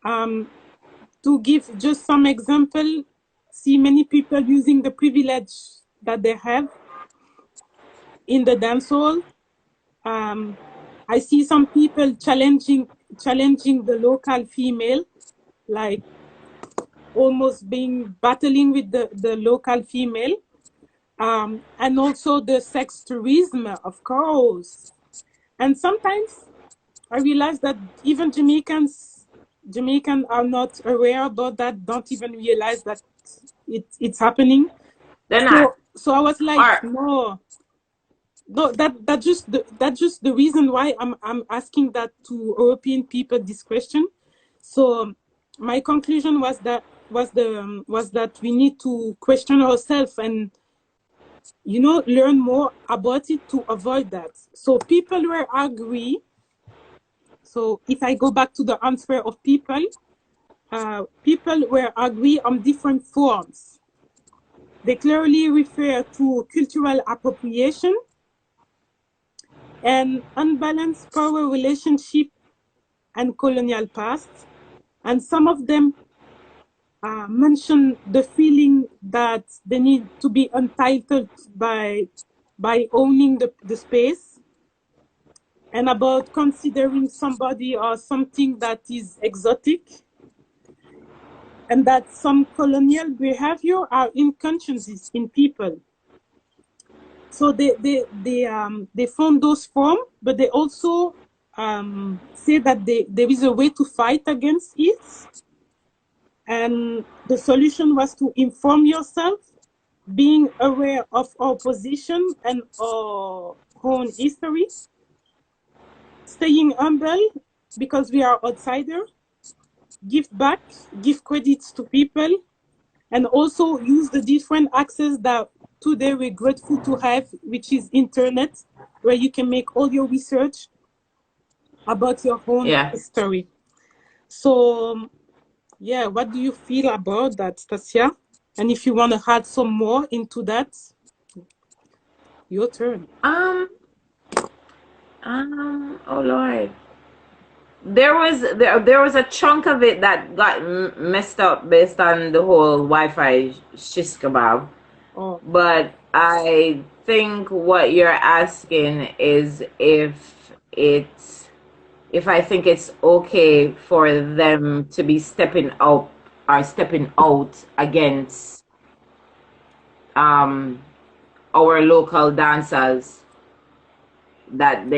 To give just some example, see many people using the privilege that they have in the dancehall. I see some people challenging the local female, like almost battling with the local female, and also the sex tourism, of course. And sometimes I realize that even Jamaican are not aware about that, don't even realize that it's happening. They're not. So I was like, Or no, that's just the reason why I'm asking that to European people this question. So my conclusion was that we need to question ourselves and learn more about it to avoid that. So people were agree. So if I go back to the answer of people were agree on different forms. They clearly refer to cultural appropriation and unbalanced power relationship and colonial past. And some of them mention the feeling that they need to be entitled by owning the space, and about considering somebody or something that is exotic, and that some colonial behavior are unconscious in people. So they found those forms, but they also say that there is a way to fight against it. And the solution was to inform yourself, being aware of our position and our own history, staying humble because we are outsiders, give back, give credits to people, and also use the different access that today we're grateful to have, which is internet, where you can make all your research about your own history. So yeah, what do you feel about that, Stacia? And if you want to add some more into that, your turn. oh Lord. There was a chunk of it that got messed up based on the whole Wi-Fi shish kebab. Oh. But I think what you're asking is if I think it's okay for them to be stepping out against our local dancers, that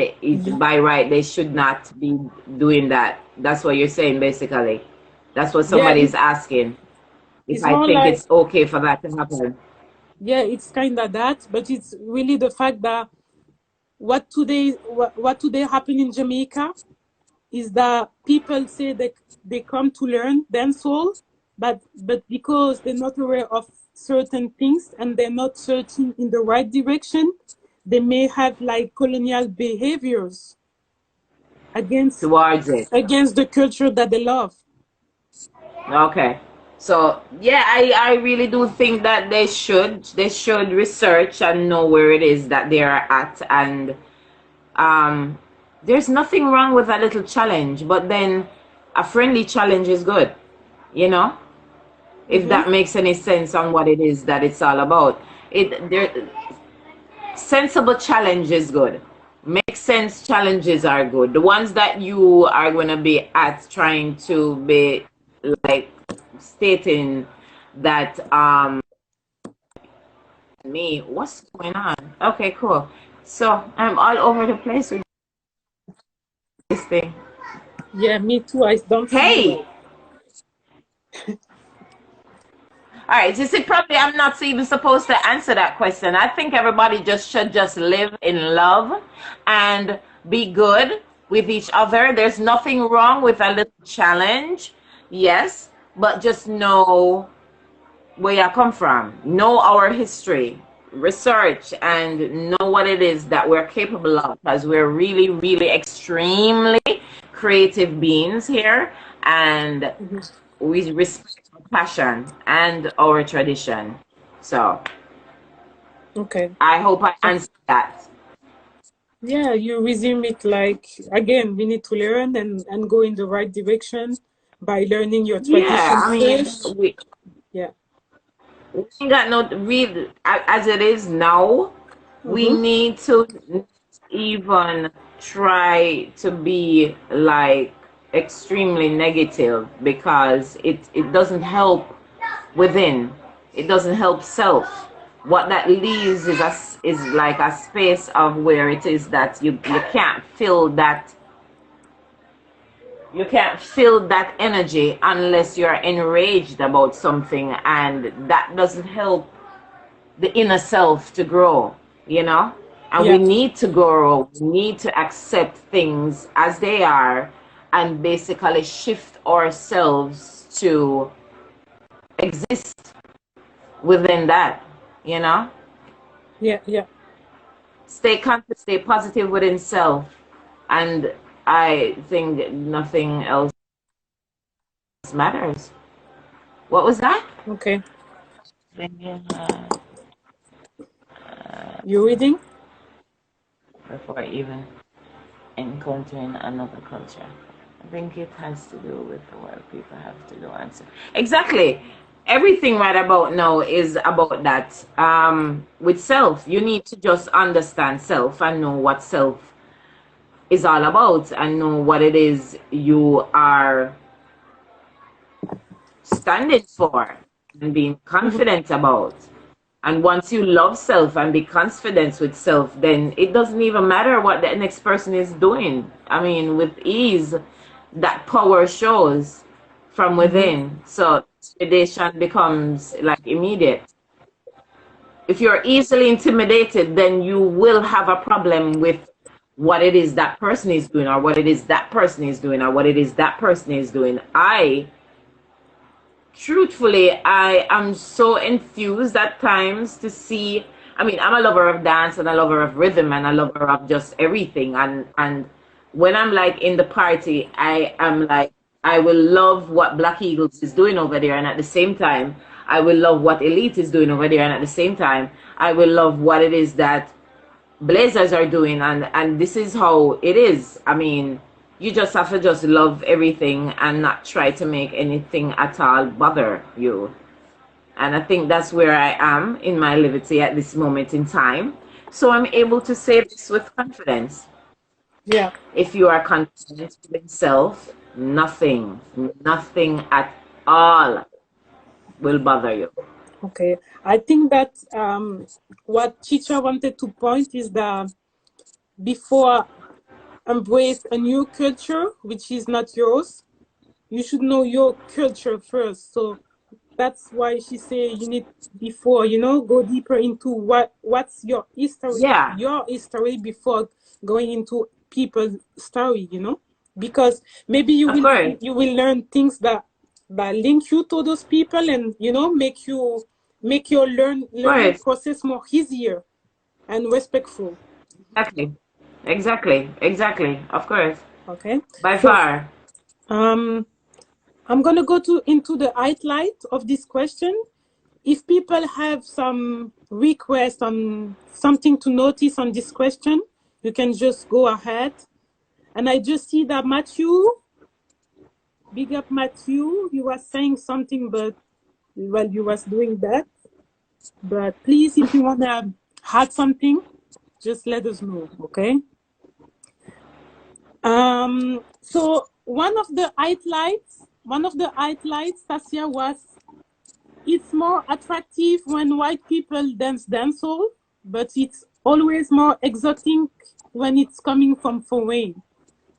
by right they should not be doing that. That's what you're saying, basically. That's what somebody's asking. If I think like, it's okay for that to happen. Yeah, it's kind of that, but it's really the fact that what today happen in Jamaica is that people say that they come to learn dancehall, but because they're not aware of certain things and they're not searching in the right direction, they may have like colonial behaviors against the culture that they love. Okay. So yeah, I really do think that they should research and know where it is that they are at, and there's nothing wrong with a little challenge, but then a friendly challenge is good, if that makes any sense on what it is that it's all about. Sensible challenge is good. Make sense challenges are good. The ones that you are going to be at trying to be like stating that me, what's going on? Okay, cool. So I'm all over the place with this thing. Yeah, me too. I don't. Hey. All right, you see, probably I'm not even supposed to answer that question. I think everybody should live in love and be good with each other. There's nothing wrong with a little challenge, yes, but just know where you come from, know our history, research, and know what it is that we're capable of, because we're really, really extremely creative beings here, and we respect passion and our tradition. So okay, I hope I answered that. Yeah, you resume it like, again, we need to learn and go in the right direction by learning your tradition first. We ain't got no real, as it is now, we need to even try to be like extremely negative, because it doesn't help within. It doesn't help self. What that leaves is like a space of where it is that you can't feel that, you can't feel that energy unless you're enraged about something, and that doesn't help the inner self to grow, you know? And we Yeah, need to grow, we need to accept things as they are, and basically shift ourselves to exist within that, you know? yeah, yeah. Stay confident, stay positive within self. And I think nothing else matters. What was that? Okay. Thinking, You reading? before even encountering another culture. I think it has to do with what people have to do. Answer exactly. Everything right about now is about that. With self, you need to just understand self and know what self is all about, and know what it is you are standing for and being Mm-hmm. confident about. And once you love self and be confident with self, then it doesn't even matter what the next person is doing. I mean, with ease, that power shows from Mm-hmm. within. So intimidation becomes like immediate. If you're easily intimidated, then you will have a problem with what it is that person is doing, or what it is that person is doing, or what it is that person is doing. Truthfully, I am so enthused at times to see. I mean, I'm a lover of dance and a lover of rhythm and a lover of just everything. And when I'm like in the party, I am like, I will love what Black Eagles is doing over there, and at the same time, I will love what Elite is doing over there, and at the same time, I will love what it is that Blazers are doing, and this is how it is. I mean, you just have to just love everything and not try to make anything at all bother you. And I think that's where I am in my liberty at this moment in time. So I'm able to say this with confidence. Yeah. If you are confident with self, nothing at all will bother you. Okay. I think that what teacher wanted to point is that before embrace a new culture which is not yours, you should know your culture first. So that's why she say you need before, go deeper into what's Yeah, your history before going into people's story, because maybe of course. you will learn things that link you to those people, and make your Of learning course. process more easier and respectful. Exactly. Exactly. Of course. Okay, By so far. um I'm gonna go into the highlight of this question. If people have some request on something to notice on this question, you can just go ahead. And I just see that Matthew, big up Matthew, you were saying something, but while you was doing that. But please, if you wanna add something, just let us know, okay? So one of the highlights, Stacia, was it's more attractive when white people dance dancehall, but it's always more exotic when it's coming from foreign.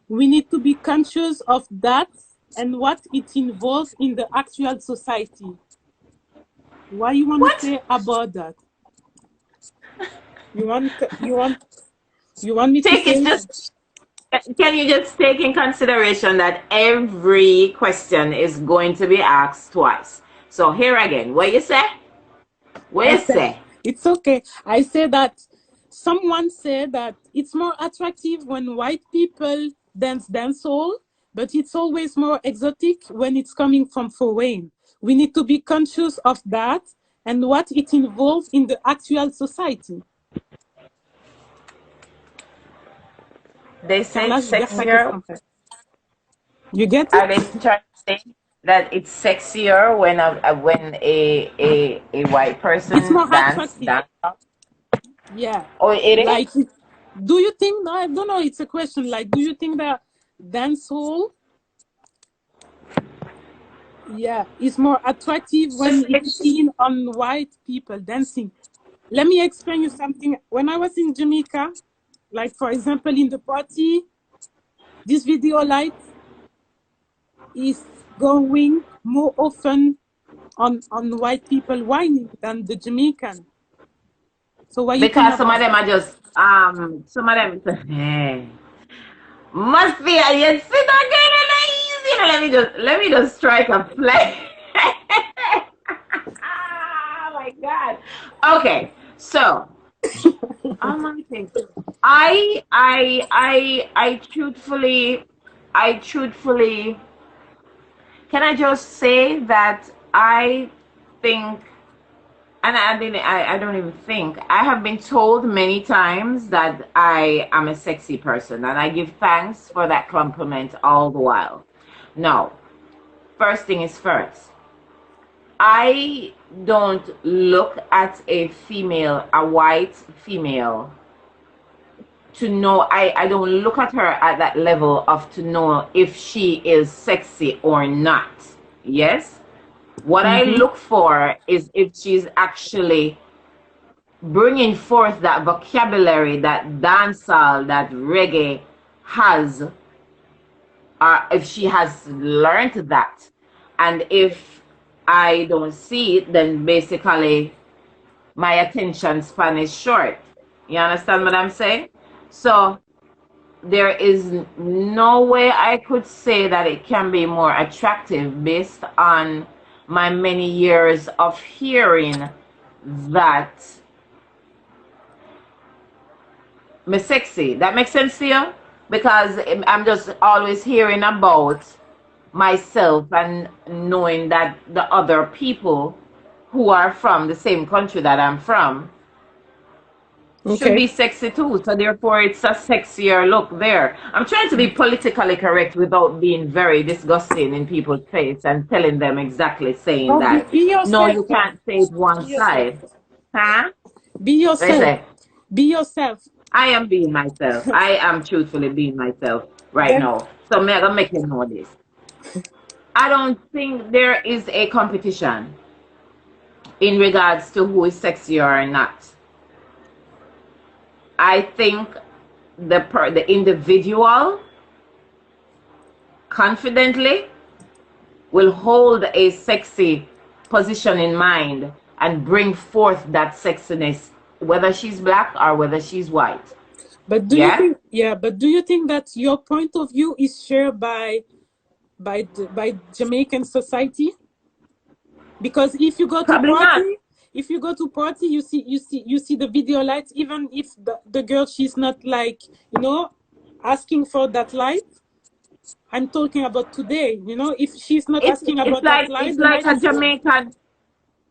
We need to be conscious of that and what it involves in the actual society. What you want to What? say about that? You want you want you want me to Take it say it? just Can you just take in consideration that every question is going to be asked twice? So here again, what you say? What I you said say? it's okay. I say that someone said that it's more attractive when white people dancehall, but it's always more exotic when it's coming from foreign. We need to be conscious of that and what it involves in the actual society. They say Carla, it's je garde ta question sexier. après. You get Are it? they trying to say that it's sexier when a white It's person more attractive. dance? Yeah. Oh, it is. Like do you think, no, I don't know, it's a question, like, do you think that dancehall, yeah, is more attractive when it's seen on white people dancing? Let me explain you something. When I was in Jamaica, like, for example, in the party, this video light is going more often on white people whining than the Jamaican. So what you think Because some of about them that? are just some of them must be and you sit again and easy. Let me just strike a play. Oh my god. Okay, so my thing. I truthfully can I just say that I think, and I don't even think, I have been told many times that I am a sexy person, and I give thanks for that compliment all the while. Now, first thing is first. I don't look at a female, a white female, to know, I don't look at her at that level of to know if she is sexy or not. Yes? What I Mm-hmm. look for is if she's actually bringing forth that vocabulary that dancehall, that reggae has, if she has learned that. And if I don't see it, then basically my attention span is short. You understand what I'm saying? So there is no way I could say that it can be more attractive based on my many years of hearing that me sexy. That makes sense to you? Because I'm just always hearing about myself and knowing that the other people who are from the same country that I'm from should Okay. be sexy too. So therefore it's a sexier look there. I'm trying to be politically correct without being very disgusting in people's face and telling them exactly saying Oh, that be no, yourself, you man. can't say it one Be yourself. side. Huh? Be What is yourself. it? Be yourself. I am being myself. I am truthfully being myself right Then, now. So I'm gonna make you know this. I don't think there is a competition in regards to who is sexier or not. I think the individual confidently will hold a sexy position in mind and bring forth that sexiness, whether she's black or whether she's white. but do you Yeah? think? Yeah, but do you think that your point of view is shared by Jamaican society? Because Probably not. if you go to party, you see the video lights. Even if the girl, she's not, like, asking for that light. I'm talking about today. If she's not It's asking it's about that like light, it's the like light a is on. Jamaican.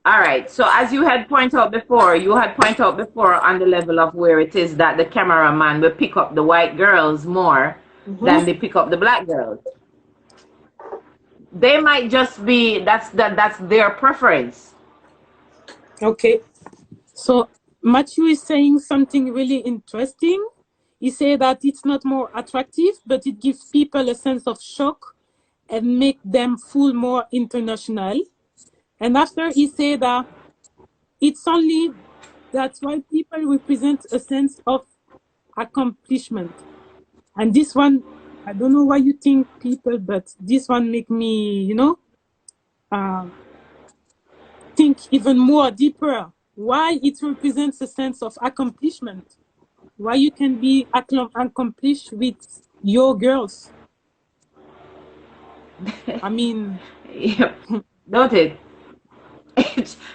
All right. So as you had pointed out before, on the level of where it is that the cameraman will pick up the white girls more than Mm-hmm. they pick up the black girls. They might just be that's their preference. Okay. So Matthew is saying something really interesting. He said that it's not more attractive, but it gives people a sense of shock and make them feel more international. And after, he said that it's only that white people represent a sense of accomplishment. And this one, I don't know what you think, people, but this one make me, uh, think even more deeper. Why it represents a sense of accomplishment? Why you can be accomplished with your girls? I mean, Yep. Don't it?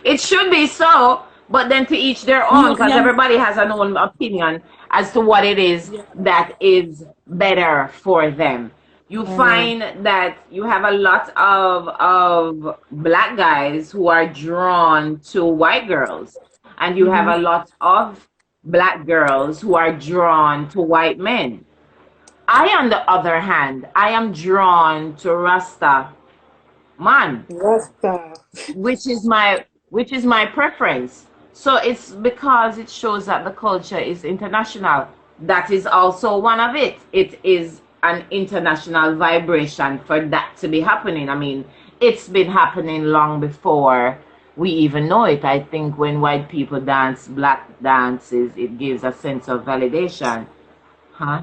It should be so, but then to each their own, because Miriam, everybody has an own opinion as to what it is yeah, that is better for them. You find that you have a lot of black guys who are drawn to white girls, and you have mhm. a lot of black girls who are drawn to white men. I, on the other hand, I am drawn to Rasta man, Rasta. which is my preference. So it's because it shows that the culture is international. that is also one of it. It is an international vibration for that to be happening. I mean, it's been happening long before we even know it. I think when white people dance black dances, it gives a sense of validation. Huh?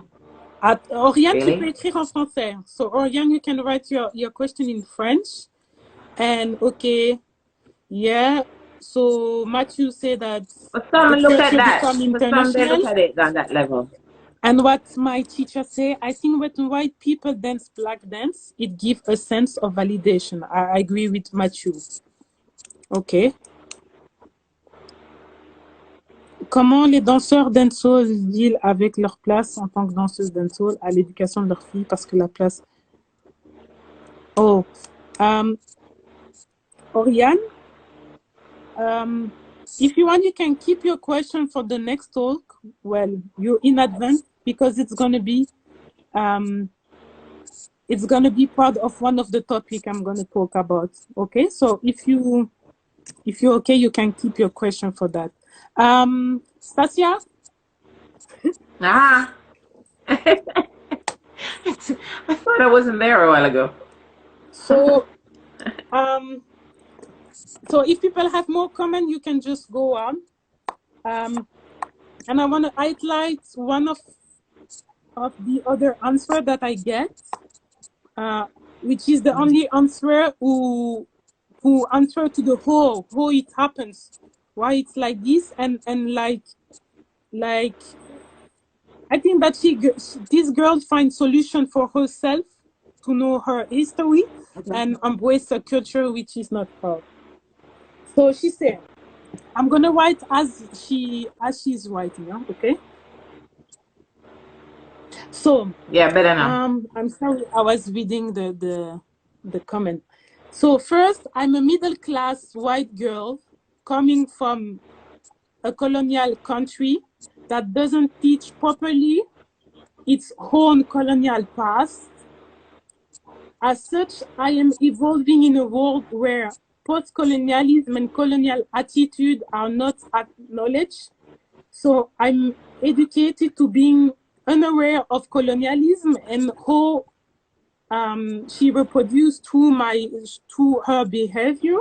Oriane, tu peux Really? écrire en français. So, Oriane, you can write your question in French. And, okay, yeah. So, Matthew said that For some, the look at culture that. become For some, they international. look at it on that level. And what my teacher say, I think when white people dance black dance, it gives a sense of validation. I agree with Matthew. Okay. Comment les danseurs danceuses deal avec leur place en tant que danseuses danceuses à l'éducation de leurs filles parce que la place. Oh, Oriane, if you want, you can keep your question for the next talk. Well, you're in advance because it's gonna be part of one of the topic I'm gonna talk about. Okay, so if you're okay, you can keep your question for that. Stacia? Ah. I thought I wasn't there a while ago. So, so if people have more comment, you can just go on. And I want to highlight one of the other answer that I get, which is the only answer who answer to the how it happens, why it's like this, and like I think that this girl finds solution for herself to know her history and embrace a culture which is not her. So she said, I'm gonna write as she's writing, yeah? Okay. So Yeah, better now. I'm sorry, I was reading the comment. So first, I'm a middle class white girl coming from a colonial country that doesn't teach properly its own colonial past. As such, I am evolving in a world where post-colonialism and colonial attitude are not acknowledged. So I'm educated to being unaware of colonialism and how she reproduced through her behavior.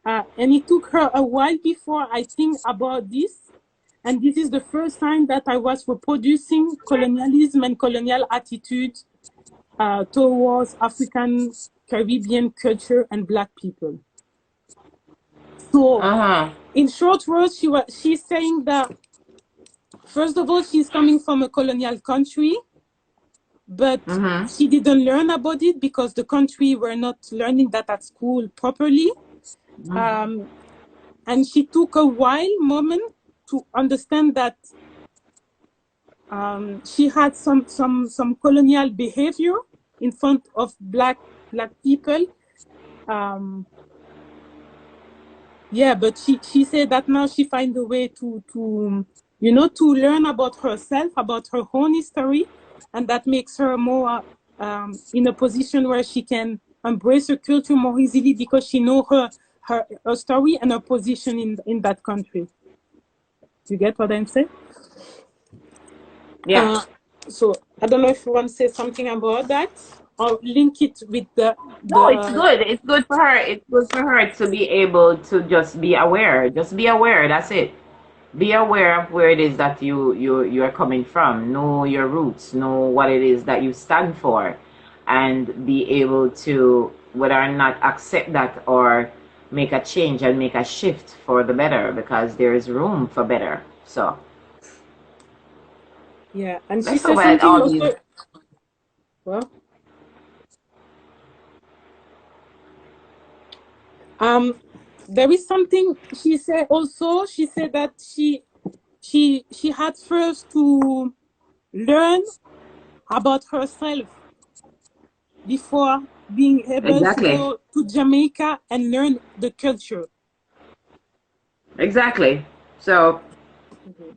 And it took her a while before I think about this. And this is the first time that I was reproducing colonialism and colonial attitude towards African, Caribbean culture and Black people. So, in short words, she's saying that, first of all, she's coming from a colonial country, but she didn't learn about it because the country were not learning that at school properly. And she took a moment to understand that she had some colonial behavior in front of black people. Yeah, but she said that now she find a way to learn about herself, about her own history, and that makes her more in a position where she can embrace her culture more easily because she know her story and her position in that country. You get what I'm saying? Yeah. So I don't know if you want to say something about that or link it with the. No, it's good. It's good for her. It's good for her to be able to just be aware. Just be aware. That's it. Be aware of where it is that you are coming from. Know your roots. Know what it is that you stand for, and be able to whether or not accept that or make a change and make a shift for the better because there is room for better. So yeah, and she let's said hope that something all also. these. Well, there is something she said also. She said that she had first to learn about herself before being able to Exactly. go to Jamaica and learn the culture. Exactly. So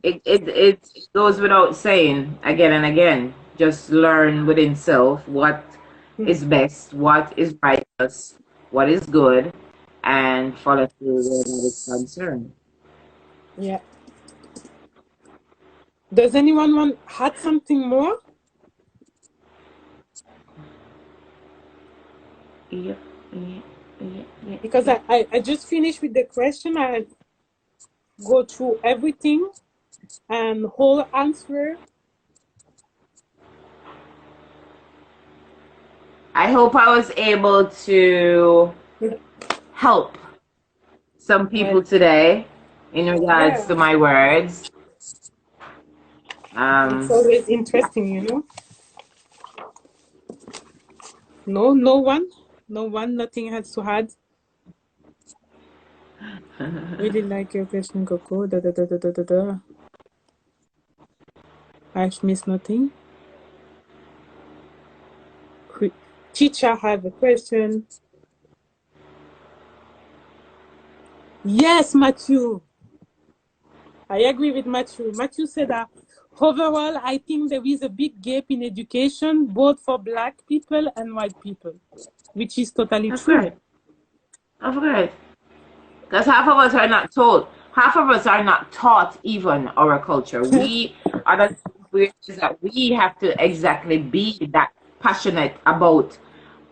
it goes without saying again and again. Just learn within self what is best, what is righteous, what is good, and follow through where that is concerned. Yeah. Does anyone want add something more? Yeah. Because I just finished with the question. I go through everything and whole answer. I hope I was able to help some people today in regards Yeah, to my words. it's always interesting, you know. No one, nothing has to add. Really like your question, Coco. Da da da da da da da. I missed nothing. Teacher have a question. Yes, Matthew. I agree with Matthew. Matthew said that overall, I think there is a big gap in education, both for Black people and white people, which is totally That's true. great. That's great. Because half of us are not told. Half of us are not taught even our culture. We are the weird is that we have to exactly be that passionate about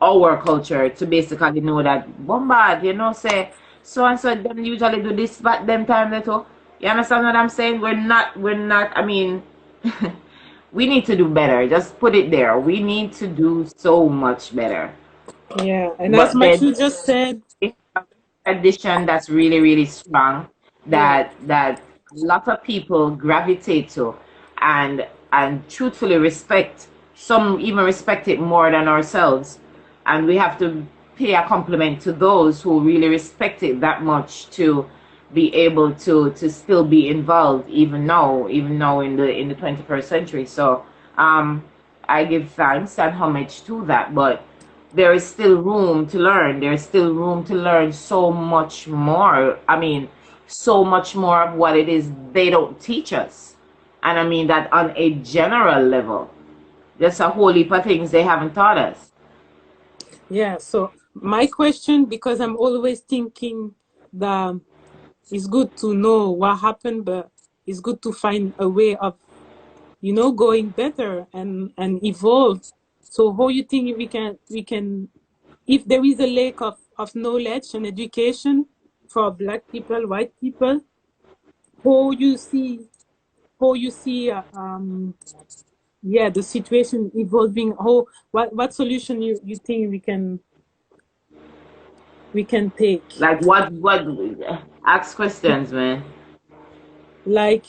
our culture to basically know that bombard, say so and so them usually do this but them time little. You understand what I'm saying? We're not I mean we need to do better. Just put it there. We need to do so much better. Yeah, and as But then Matthew just said, tradition that's really really strong yeah, that a lot of people gravitate to and truthfully respect, some even respect it more than ourselves, and we have to pay a compliment to those who really respect it that much to be able to still be involved even now in the 21st century. So I give thanks and homage to that, but there is still room to learn. There's still room to learn so much more. I mean, so much more of what it is they don't teach us. And I mean that on a general level. There's a whole heap of things they haven't taught us. yeah. So my question, because I'm always thinking that it's good to know what happened, but it's good to find a way of, going better and evolve. So how you think we can if there is a lack of knowledge and education for Black people, white people, how you see the situation evolving, what solution you think we can take, Like what ask questions, man. like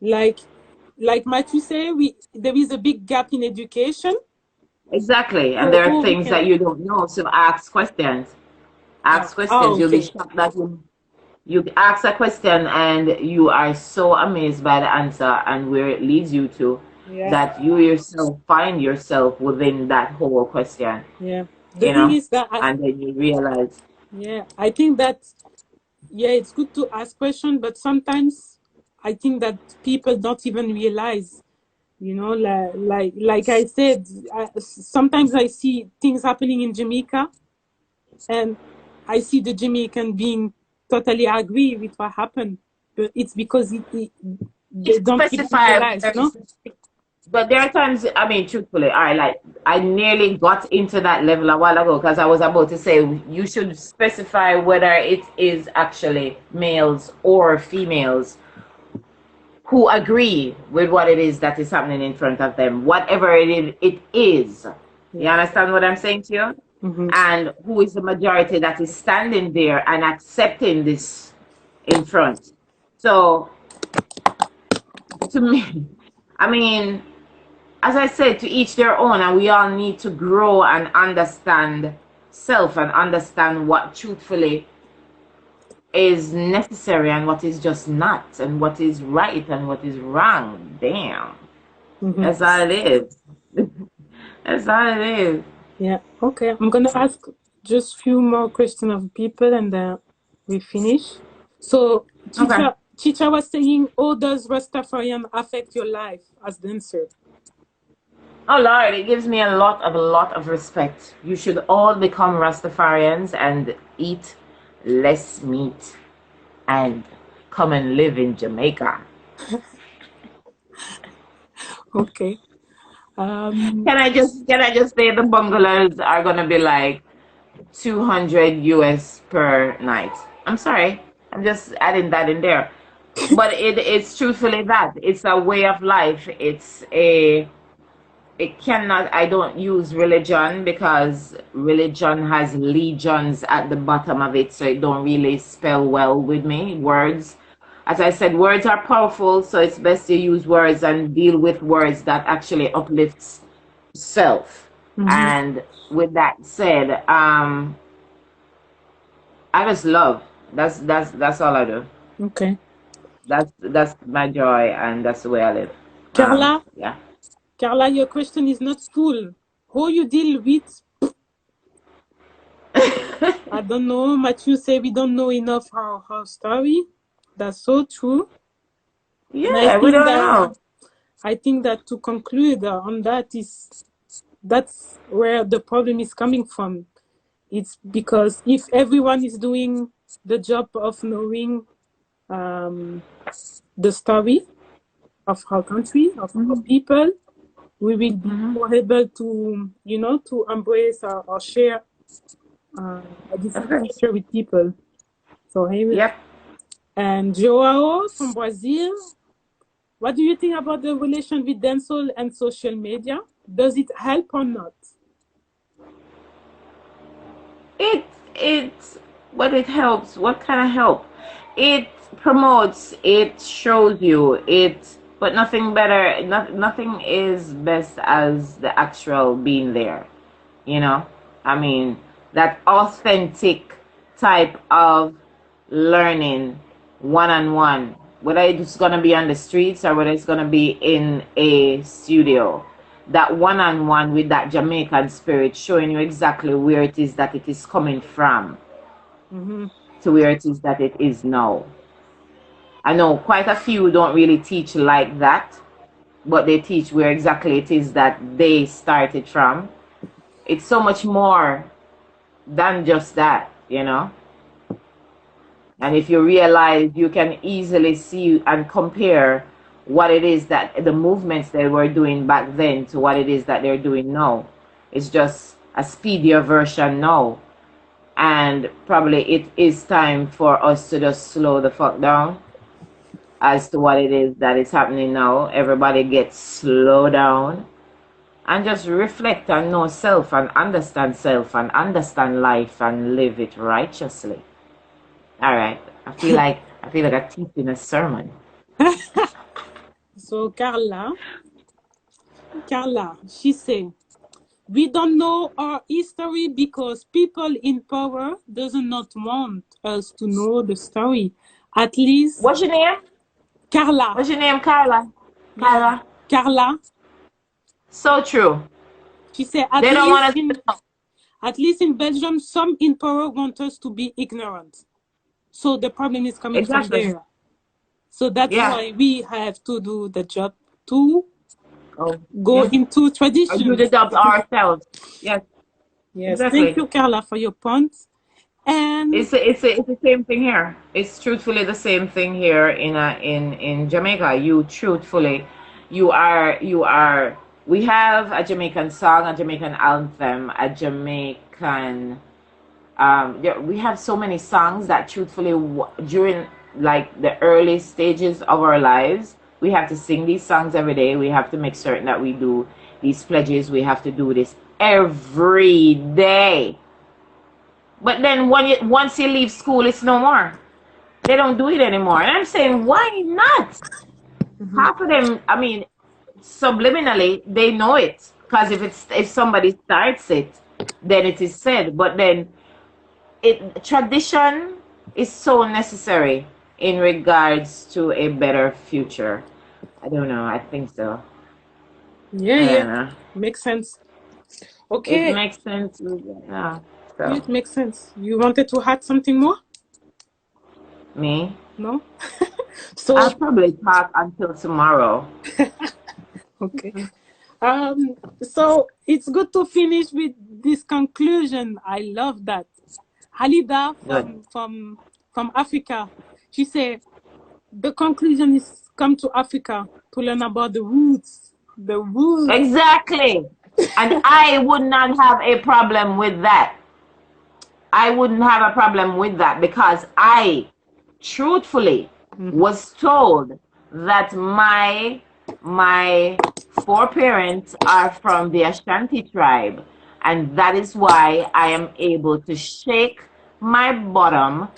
like Matthew say, there is a big gap in education, Exactly. And so there are how we things that can. you don't know, so ask questions. Ask questions. You'll be Okay. shocked that you ask a question and you are so amazed by the answer and where it leads you to, Yeah, that you yourself find yourself within that whole question, yeah, the you thing know, is that and then you realize. I think that, yeah, it's good to ask questions, but sometimes I think that people don't even realize, like I said, sometimes I see things happening in Jamaica, and I see the Jamaican being totally agree with what happened, but it's because they don't even Specify, realize, no? but there are times, I mean, truthfully, I like, I nearly got into that level a while ago because I was about to say you should specify whether it is actually males or females who agree with what it is that is happening in front of them, whatever it is. You Yeah. understand what I'm saying to you? Mm-hmm. And who is the majority that is standing there and accepting this in front? So, to me, I mean, as I said, to each their own, and we all need to grow and understand self and understand what truthfully is necessary and what is just not, and what is right and what is wrong. Damn. Mm-hmm. That's all it is. That's all it is. Yeah. Okay. I'm gonna ask just few more questions of people, and then we finish. So, Okay. Chicha was saying, how does Rastafarian affect your life as dancer? Oh Lord, it gives me a lot of respect. You should all become Rastafarians and eat less meat and come and live in Jamaica. Okay. Um, Can I just say the bungalows are gonna be like 200 US per night? I'm sorry. I'm just adding that in there. But it's truthfully that. It's a way of life. It cannot, I don't use religion because religion has legions at the bottom of it, so it don't really spell well with me. Words, as I said, words are powerful, so it's best to use words and deal with words that actually uplifts self. mhm. And with that said, I just love. That's all I do. Okay. That's my joy, and that's the way I live. Carla, Yeah. Carla, your question is not full. How you deal with, I don't know, Matthew say we don't know enough our story. That's so true. And Yeah, we don't know. I think that to conclude on that is that's where the problem is coming from. It's because if everyone is doing the job of knowing um, the story of our country, of our people, we will be Hmm. more able to, to embrace or share a different Okay. future with people. So, hey, Yep. and Joao from Brazil, what do you think about the relation with dancehall and social media? Does it help or not? It it what it helps. What kind of help? It promotes. It shows you. But nothing better. Nothing is best as the actual being there. You know. I mean that authentic type of learning one on one, whether it's going to be on the streets or whether it's going to be in a studio. That one on one with that Jamaican spirit, showing you exactly where it is that it is coming from Mm-hmm. to where it is that it is now. I know quite a few don't really teach like that, but they teach where exactly it is that they started from. It's so much more than just that, you know? And if you realize, you can easily see and compare what it is that the movements they were doing back then to what it is that they're doing now. It's just a speedier version now. And probably it is time for us to just slow the fuck down as to what it is that is happening now. Everybody gets slow down and just reflect and know self and understand life and live it righteously. All right. I feel like I'm teaching a sermon. So Carla, she said, we don't know our history because people in power doesn't not want us to know the story. At least What's your name? Carla, What's your name, Carla? yeah, Carla. Carla, So true. she said, They don't want us. at least in Belgium, some in power want us to be ignorant. So the problem is coming from Exactly. there. So that's Yeah. why we have to do the job to Oh, go yes. into I do the traditions. job ourselves. Yes. Yes, thank Exactly. you, Carla, for your points. And It's the same thing here. It's truthfully the same thing here in Jamaica. You are we have a Jamaican song, a Jamaican anthem, a Jamaican yeah, we have so many songs that truthfully during like the early stages of our lives, we have to sing these songs every day. We have to make certain that we do these pledges. We have to do this every day. But then once you leave school, it's no more. They don't do it anymore. And I'm saying, why not? mhm. Half of them, I mean, subliminally, they know it. Because if somebody starts it, then it is said. But then tradition is so necessary in regards to a better future. I don't know. I think so. Yeah, I yeah, don't know. makes sense. It Okay, makes sense. Yeah. yeah, So it makes sense. You wanted to add something more? me, No? I'll So, probably talk until tomorrow. okay. So it's good to finish with this conclusion. I love that. Halida Good. from Africa. She said the conclusion is come to Africa to learn about the roots. The wood. Exactly. And I would not have a problem with that. I wouldn't have a problem with that because I truthfully was told that my foreparents are from the Ashanti tribe, and that is why I am able to shake my bottom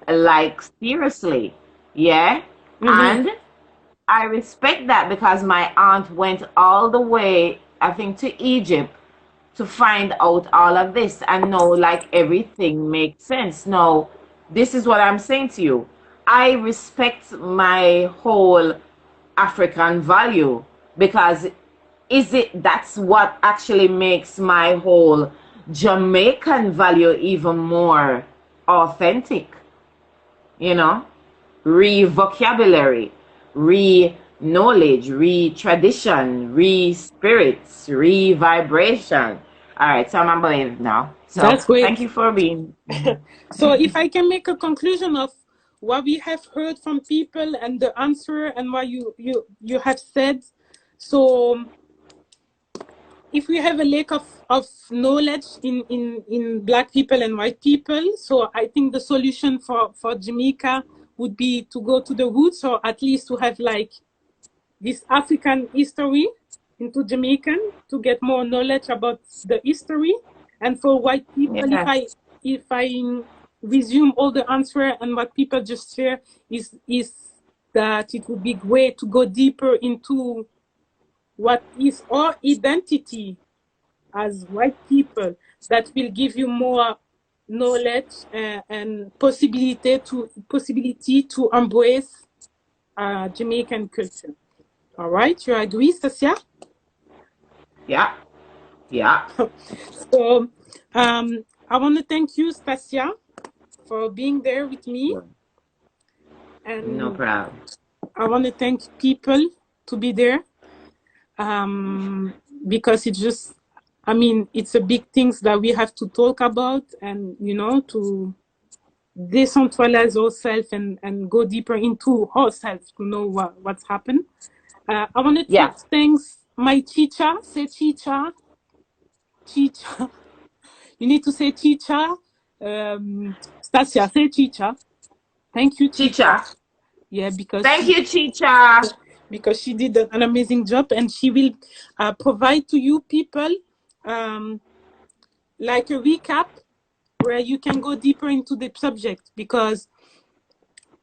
like seriously. Yeah? And I respect that because my aunt went all the way, I think, to Egypt to find out all of this and know like everything makes sense. Now, this is what I'm saying to you. I respect my whole African value because that's what actually makes my whole Jamaican value even more authentic, you know? Re-vocabulary, re-knowledge, re-tradition, re-spirits, re-vibration. All right, so I'm believe now. So That's great. thank you for being. So if I can make a conclusion of what we have heard from people and the answer and what you have said. So if we have a lack of knowledge in Black people and white people, so I think the solution for Jamaica would be to go to the roots, or at least to have like this African history into Jamaican to get more knowledge about the history. And for white people, if I resume all the answer and what people just share is that it would be great to go deeper into what is our identity as white people, that will give you more knowledge and possibility to embrace Jamaican culture. All right, you agree, Stacia? Yeah. So I want to thank you, Stacia, for being there with me. And no problem. I want to thank people to be there because it's just, I mean, it's a big things that we have to talk about and, you know, to decentralize ourselves and go deeper into ourselves to know what's happened. I wanted to thank my teacher. Say teacher. Teacher. You need to say teacher. Stacia, say teacher. Thank you, teacher. Yeah, because thank you, teacher. Because she did an amazing job, and she will provide to you people like a recap where you can go deeper into the subject, because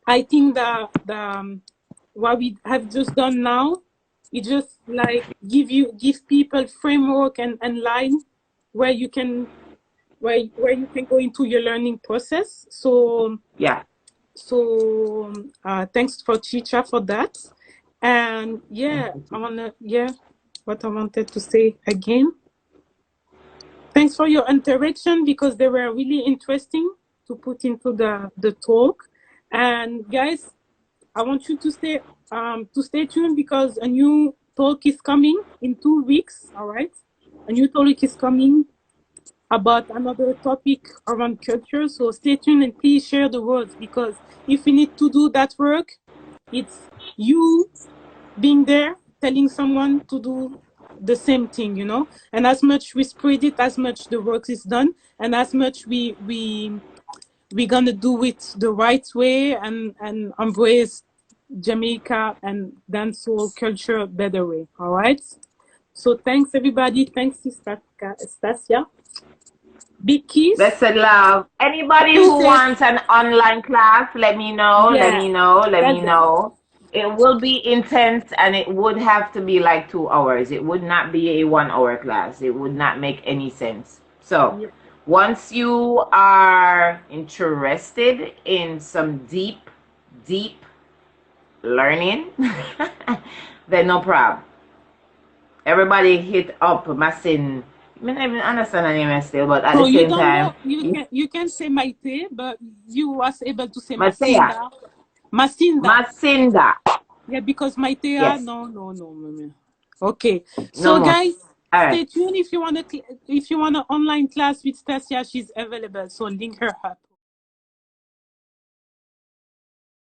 I think that what we have just done now, it just like give people framework and line where you can go into your learning process. So thanks for teacher for that. And what I wanted to say again, thanks for your interaction, because they were really interesting to put into the talk. And guys, I want you to stay tuned, because a new talk is coming in 2 weeks. All right, a new talk is coming about another topic around culture. So stay tuned and please share the words, because if we need to do that work, it's you being there, telling someone to do the same thing, you know. And as much we spread it, as much the work is done, and as much we're gonna do it the right way and embrace Jamaica and dancehall culture better way. All right. So thanks everybody. Thanks to Stacia. Big kiss. Blessed love. Anybody who wants an online class, let me know. Let me know. It will be intense, and it would have to be like 2 hours. It would not be a 1 hour class. It would not make any sense. So once you are interested in some deep learning, then no problem. Everybody hit up Massin. I don't even understand the name still, but at the same time, you can say Maite, but you was able to say Masinda. Yeah, because Maite, no. Okay, so guys, stay tuned if you want an online class with Stacia. She's available, so link her up.